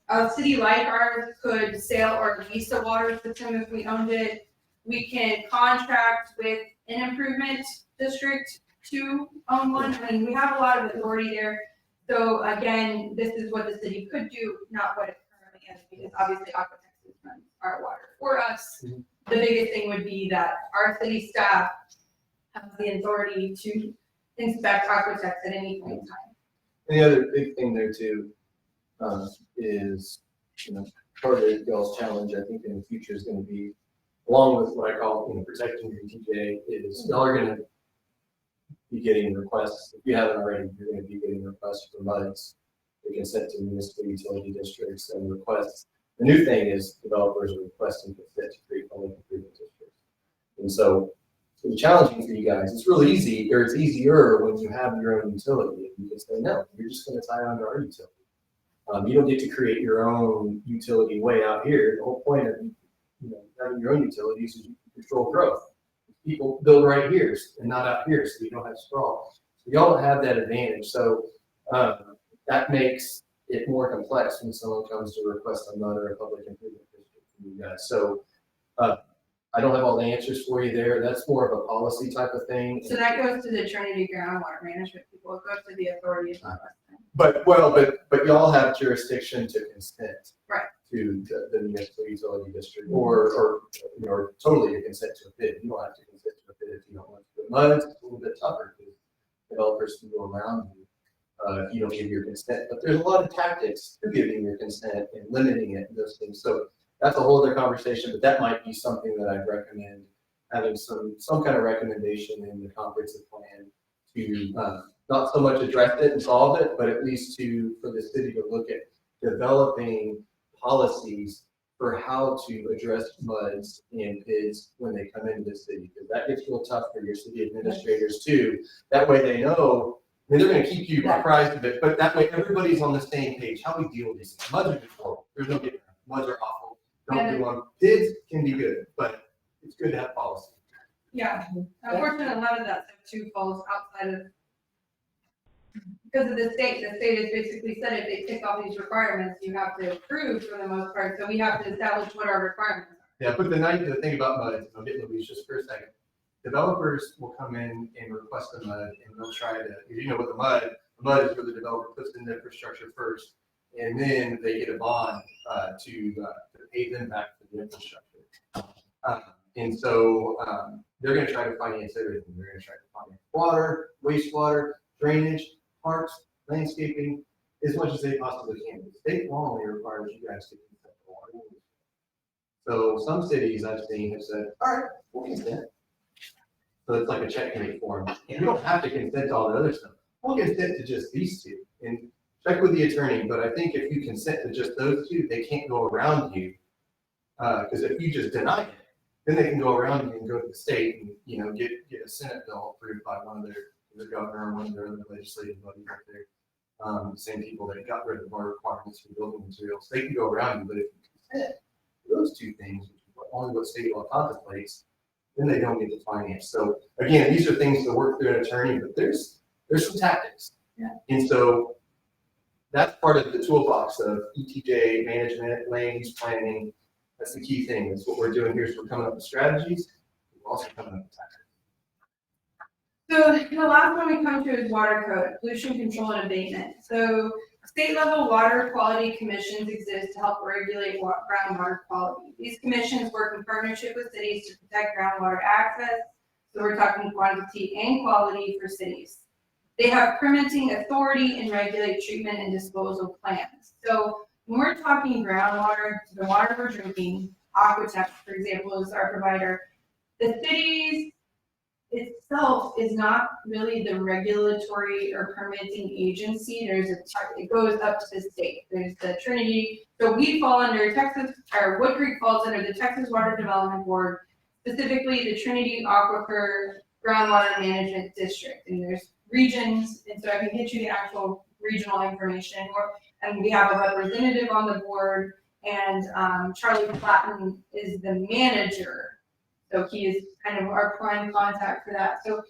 A city like ours could sell or lease a water system if we owned it. We can contract with an improvement district to own one. I mean, we have a lot of authority there. So again, this is what the city could do, not what it currently is, because obviously Aqua Texas runs our water for us. Mhm. The biggest thing would be that our city staff has the authority to inspect Aqua Texas at any point in time. And the other big thing there too, is, part of y'all's challenge, I think in the future is gonna be, along with what I call, protecting your TJ, is y'all are gonna be getting requests. If you haven't already, you're gonna be getting requests for MUDs. We can send to municipal utility districts and requests. The new thing is developers are requesting consent to create public improvement districts. And so it's challenging for you guys. It's really easy, or it's easier when you have your own utility. You can say, no, you're just gonna tie onto our utility. You don't get to create your own utility way out here. The whole point of having your own utilities is you can control growth. People build right here and not out here, so you don't have sprawl. So y'all don't have that advantage. So that makes it more complex when someone comes to request a MUD or a public improvement district from you guys. So I don't have all the answers for you there. That's more of a policy type of thing. So that goes to the Trinity groundwater management people, it goes to the authorities. But y'all have jurisdiction to consent. Right. To the municipal utility district or totally to consent to a bid. You don't have to consent to a bid if you don't want to. But MUD's a little bit tougher because developers can go around you if you don't give your consent. But there's a lot of tactics to giving your consent and limiting it and those things. So that's a whole other conversation, but that might be something that I'd recommend having some kind of recommendation in the comprehensive plan to not so much address it and solve it, but at least for the city to look at developing policies for how to address MUDs and PIDs when they come into the city, because that gets real tough for your city administrators too. That way they know, I mean, they're going to keep you apprised of it, but that way everybody's on the same page. How we deal with these things. MUDs are just horrible. There's no getting around. MUDs are awful. Don't do them. PIDs can be good, but it's good to have policy. Yeah, unfortunately, a lot of that stuff too falls outside of, because of the state has basically said if they tick all these requirements, you have to approve for the most part, so we have to establish what our requirements are. Yeah, but the thing about MUDs, I'll get Louise just for a second. Developers will come in and request a MUD and they'll try to, with the MUD is where the developer puts in the infrastructure first, and then they get a bond to pay them back for the infrastructure. And so they're going to try to finance everything. They're going to try to finance water, wastewater, drainage, parks, landscaping, as much as they possibly can. The state law only requires you guys to consent to water. So some cities I've seen have said, all right, we'll consent. So it's like a checkmate form. You don't have to consent to all the other stuff. We'll consent to just these two. And check with the attorney, but I think if you consent to just those two, they can't go around you. Because if you just deny it, then they can go around you and go to the state and get a Senate bill approved by one of their governor or one of their other legislative bodies up there. Same people that got rid of our requirements for building materials, they can go around you. But if you consent to those two things, which is only what state law contemplates, then they don't get the finance. So again, these are things to work through an attorney, but there's some tactics. Yeah. And so that's part of the toolbox of ETJ management, land use planning. That's the key thing. That's what we're doing here is we're coming up with strategies. We're also coming up with tactics. So the last one we come to is water code, pollution control and abatement. So state level water quality commissions exist to help regulate groundwater quality. These commissions work in partnership with cities to protect groundwater access. So we're talking quantity and quality for cities. They have permitting authority and regulate treatment and disposal plans. So when we're talking groundwater, the water we're drinking, Aquatech, for example, is our provider. The cities itself is not really the regulatory or permitting agency. It goes up to the state. There's the Trinity. So we fall under Texas, or Woodcreek falls under the Texas Water Development Board, specifically the Trinity Aquifer Groundwater Management District. And there's regions, and so I can get you the actual regional information. And we have a representative on the board, and Charlie Platten is the manager. So he is kind of our prime contact for that. So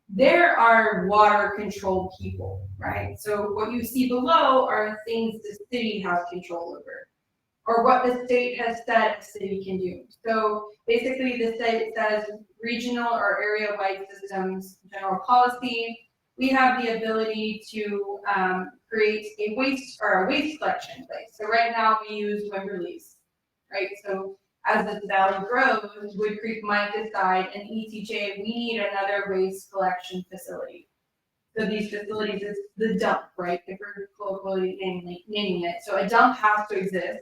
there are water control people, right? So what you see below are things the city has control over, or what the state has said the city can do. So basically the state says regional or area-wide systems, general policy. We have the ability to create a waste collection place. So right now we use Wimberley's, right? So as the valley grows, Woodcreek might decide an ETJ, we need another waste collection facility. So these facilities is the dump, right? If we're colloquially naming it. So a dump has to exist,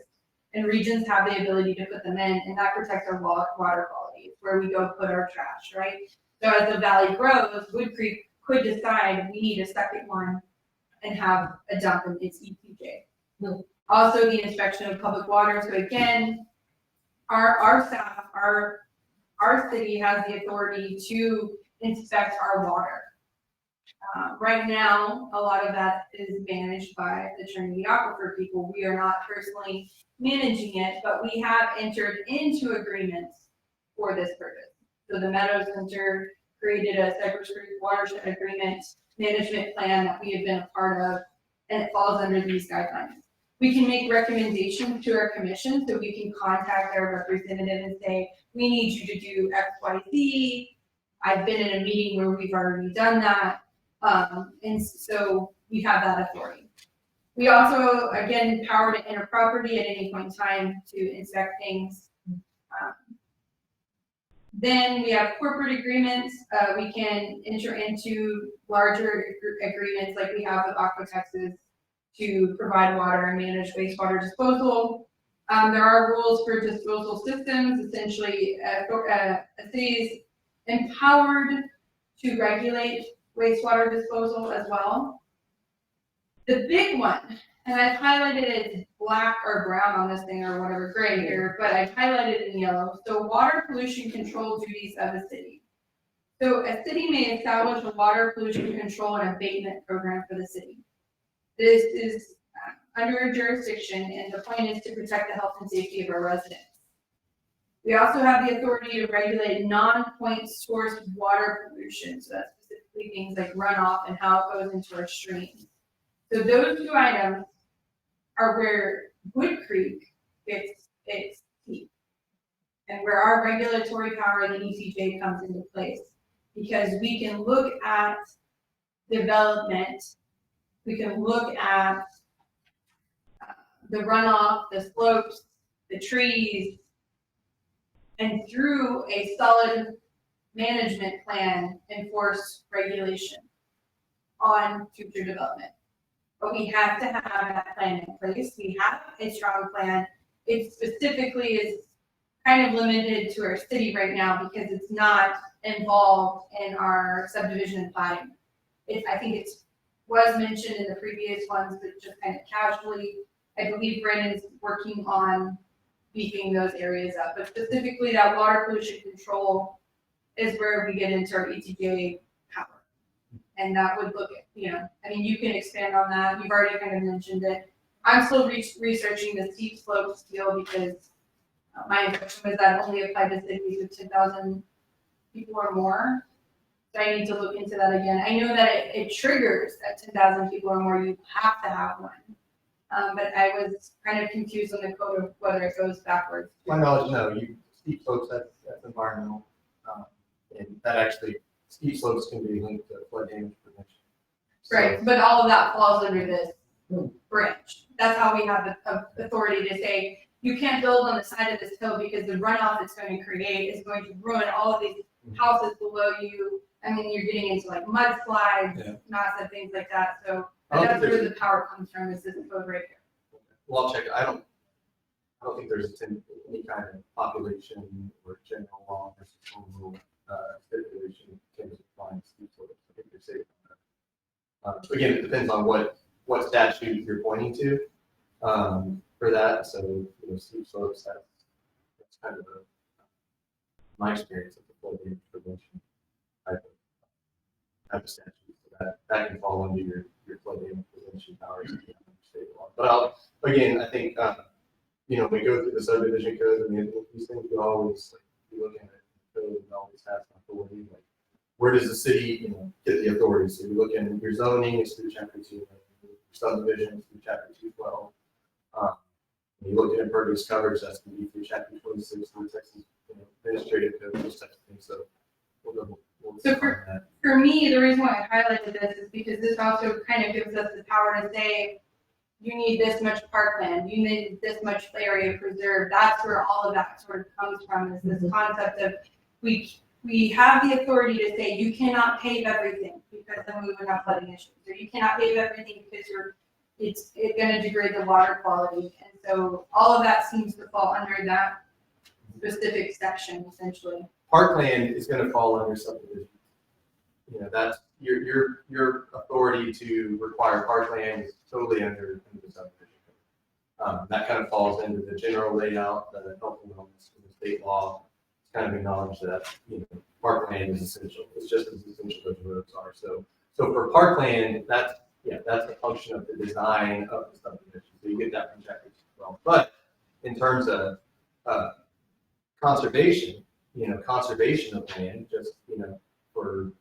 and regions have the ability to put them in, and that protects our water quality. It's where we go put our trash, right? So as the valley grows, Woodcreek could decide we need a second one and have a dump in its ETJ. Also the inspection of public water. So again, our staff, our city has the authority to inspect our water. Right now, a lot of that is managed by the Trinity Aquifer people. We are not personally managing it, but we have entered into agreements for this purpose. So the Meadows Center created a Cypress Creek watershed agreement management plan that we have been a part of, and it falls under these guidelines. We can make recommendations to our commission, so we can contact our representative and say, we need you to do X, Y, Z. I've been in a meeting where we've already done that. And so we have that authority. We also, again, power to enter property at any point in time to inspect things. Then we have corporate agreements. We can enter into larger agreements like we have with Aqua Texas to provide water and manage wastewater disposal. There are rules for disposal systems. Essentially, a city is empowered to regulate wastewater disposal as well. The big one, and I've highlighted it as black or brown on this thing or whatever, gray here, but I've highlighted it in yellow. So water pollution control duties of a city. So a city may establish a water pollution control and abatement program for the city. This is under a jurisdiction, and the point is to protect the health and safety of our residents. We also have the authority to regulate non-point source water pollution. So that's specifically things like runoff and how it goes into our streams. So those two items are where Woodcreek gets its teeth, and where our regulatory power in the ECJ comes into place, because we can look at development, we can look at the runoff, the slopes, the trees, and through a solid management plan, enforce regulation on future development. But we have to have that plan in place. We have a strong plan. It specifically is kind of limited to our city right now because it's not involved in our subdivision and plating. I think it was mentioned in the previous ones, but just kind of casually. I believe Brandon's working on beefing those areas up, but specifically that water pollution control is where we get into our ETJ power. And that would look at, I mean, you can expand on that. You've already kind of mentioned it. I'm still researching the steep slopes deal because my impression was that only applied to cities with 10,000 people or more. So I need to look into that again. I know that it triggers at 10,000 people or more, you have to have one. But I was kind of confused on the code of whether it goes backwards. My knowledge, no, steep slopes, that's environmental. And that actually, steep slopes can be linked to flood damage prevention. So- Right, but all of that falls under this branch. That's how we have the authority to say, you can't build on the side of this hill because the runoff it's going to create is going to ruin all of these houses below you. I mean, you're getting into like mudslides, massive things like that. So that's where the power comes from, is this code right here. Well, I'll check. I don't think there's any kind of population or general law versus home rule stipulation in terms of applying steep slopes. I think they're safe on that. Again, it depends on what statute you're pointing to for that. So, steep slopes, that's kind of my experience of the flood damage prevention type of statute. So that can fall under your flood damage prevention powers in state law. But I think when we go through the subdivision code and these things, we always be looking at the code and always have an authority. Like, where does the city get the authority? So you look in your zoning, it's through chapter 2, your subdivision is through chapter 212. You look at impervious coverage, that's going to be through chapter 26 through Texas administrative code, those types of things. So we'll So for me, the reason why I highlighted this is because this also kind of gives us the power to say, you need this much parkland, you need this much area preserved. That's where all of that sort of comes from, is this concept of we have the authority to say you cannot pave everything because then we would have flooding issues, or you cannot pave everything because it's going to degrade the water quality. And so all of that seems to fall under that specific section, essentially. Parkland is going to fall under subdivision. That's your authority to require parkland is totally under the subdivision code. That kind of falls into the general layout, the health and wellness, the state law. It's kind of acknowledged that parkland is essential. It's just as essential as roads are. So So for parkland, that's a function of the design of the subdivision, so you get that from chapter 12. But in terms of conservation, conservation of land, just, for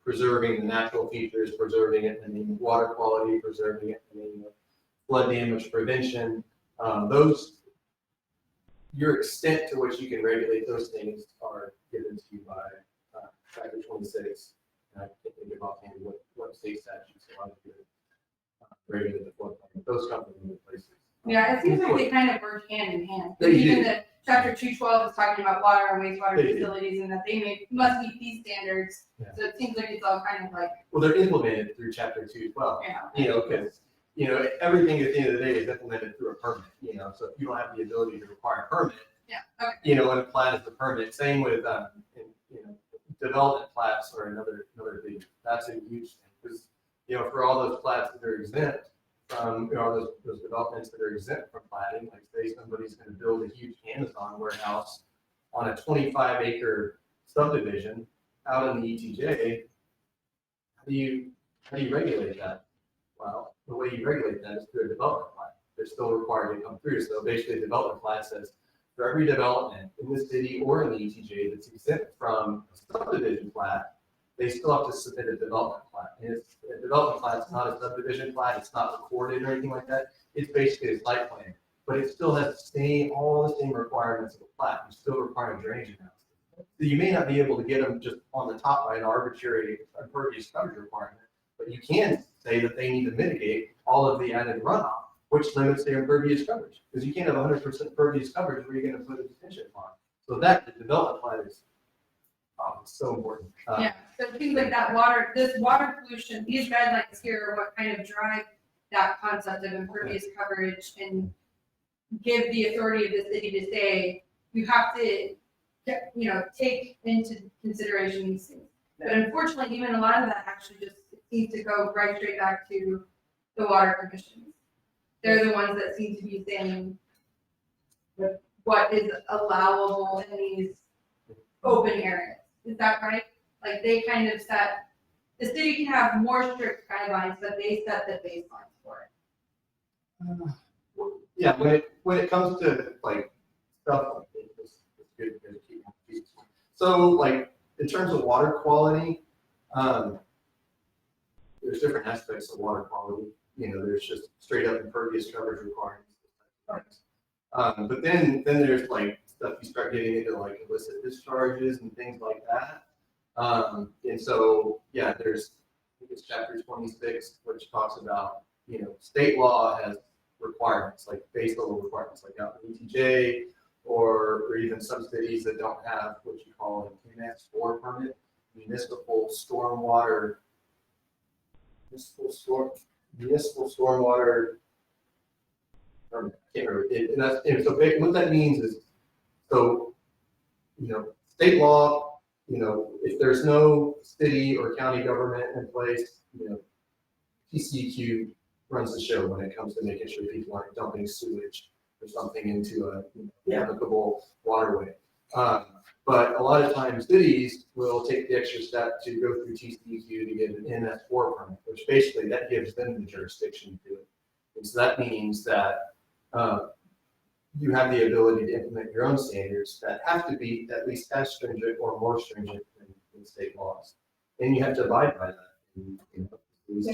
preserving the natural features, preserving it in the name of water quality, preserving it in the name of flood damage prevention, your extent to which you can regulate those things are given to you by chapter 26. And I can't think of offhand what state statutes allow you to regulate the floodplain. Those come from other places. Yeah, it seems like they kind of work hand in hand. They Even do. that chapter 212 is talking about water and wastewater They do. facilities and that they must meet these standards. Yeah. So it seems like it's all kind of like, Well, they're implemented through chapter 212. Because everything at the end of the day is implemented through a permit. So if you don't have the ability to require a permit, yeah, okay. and a plat is a permit. Same with development plats are another big. That's a huge thing because for all those plats that are exempt from all those developments that are exempt from platting, like say somebody's going to build a huge Amazon warehouse on a 25-acre subdivision out in the ETJ. How do you regulate that? Well, the way you regulate that is through a development plat. They're still required to come through. So basically, a development plat says for every development in the city or in the ETJ that's exempt from a subdivision plat, they still have to submit a development plat. And a development plat is not a subdivision plat. It's not recorded or anything like that. It's basically a site plan, but it still has all the same requirements of a plat. You still require a drainage analysis. So you may not be able to get them just on the top by an arbitrary impervious coverage requirement, but you can say that they need to mitigate all of the added runoff, which limits their impervious coverage. Because you can't have 100% impervious coverage where you're going to put a detention pond. So that the development plan is so important. Yeah, so it seems like this water pollution, these red lines here are what kind of drive that concept of impervious coverage and give the authority of the city to say, you have to, take into consideration these things. But unfortunately, even a lot of that actually just seems to go right straight back to the water commissions. They're the ones that seem to be saying what is allowable in these open areas. Is that right? Like they kind of set, the city can have more strict guidelines, but they set the baselines for it. Yeah, when it comes to like stuff like this, it's good to keep on pieces. So like in terms of water quality, there's different aspects of water quality. There's just straight up impervious coverage requirements. But then there's like stuff you start getting into like illicit discharges and things like that. And so yeah, I think it's chapter 26, which talks about state law has requirements like base level requirements like out in ETJ or even some cities that don't have what you call an MS4 permit, municipal stormwater permit. I can't remember. What that means is, state law, if there's no city or county government in place, TCEQ runs the show when it comes to making sure people aren't dumping sewage or something into a navigable waterway. But a lot of times cities will take the extra step to go through TCEQ to get an MS4 permit, which basically that gives them the jurisdiction to do it. And so that means that you have the ability to implement your own standards that have to be at least as stringent or more stringent than state laws. And you have to abide by that. And, cities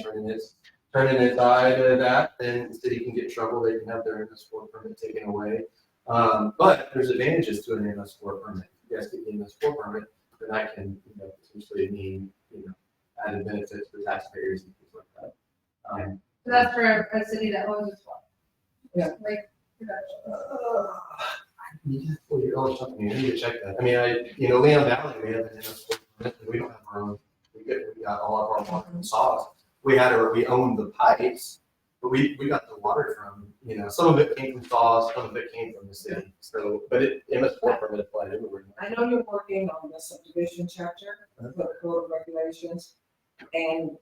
turning its eye to that, then the city can get in trouble. They can have their MS4 permit taken away. But there's advantages to an MS4 permit. If you guys get the MS4 permit, then that can potentially mean added benefits for taxpayers and things like that. So that's for a city that owns this one. Yeah. Like, I need to check that. I mean, Leon Valley, we have an MS4 permit, and we don't have our own. We got all of our water from saws. We owned the pipes, but we got the water from, some of it came from saws, some of it came from the city. So, but MS4 permit applied everywhere. I know you're working on the subdivision chapter for the code of regulations, and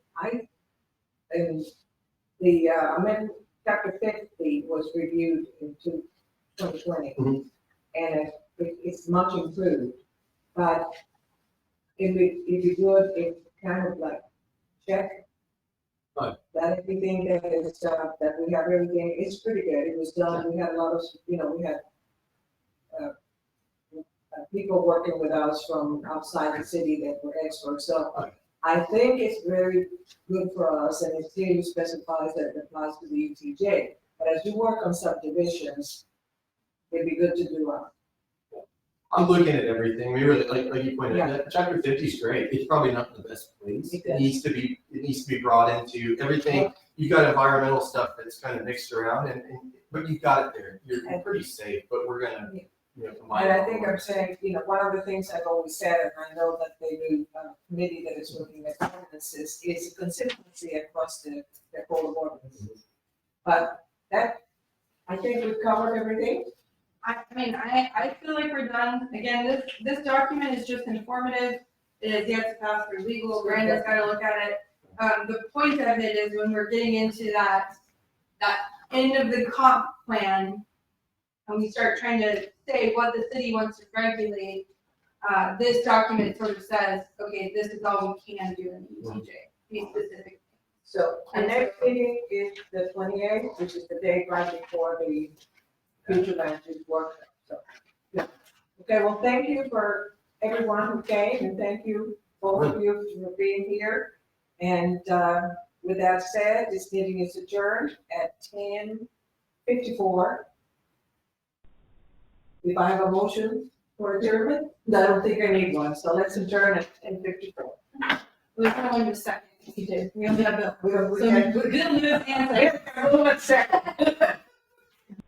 the amendment chapter 50 was reviewed in 2020, Mhm. and it's much improved, but it'd be good if kind of like check Right. That everything that is, that we have everything, it's pretty good. It was done, we had a lot of, we had people working with us from outside the city that were experts. So Right. I think it's very good for us, and it clearly specifies that it applies to the UTJ. But as you work on subdivisions, it'd be good to do I'm looking at everything, we really, like you pointed Yeah. out, chapter 50 is great, it's probably not the best place. It It is. needs to be brought into everything, you've got environmental stuff that's kind of mixed around, but you've got it there, you're pretty safe, but we're gonna, combine. And I all think of I'm it. saying, one of the things I've always said, and I know that the new committee that is looking at ordinances, is consistency across the code of ordinances. But that, I think we've covered everything. I feel like we're done. Again, this document is just informative. It is yet to pass through legal. Brenda's gotta look at it. The point of it is when we're getting into that end of the comp plan, and we start trying to say what the city wants to regulate, this document sort of says, okay, this is all we can do in the UTJ, be specific. So the next meeting is the 28th, which is the day right before the future land use workshop. So, yeah. Okay, well, thank you for everyone who came, and thank you, both of you, for being here. And with that said, this meeting is adjourned at 10:54. If I have a motion for adjournment, I don't think I need one, so let's adjourn at 10:54. There's no one in a second. You did. We only have Bill. We don't, So Bill moved and Wait a second.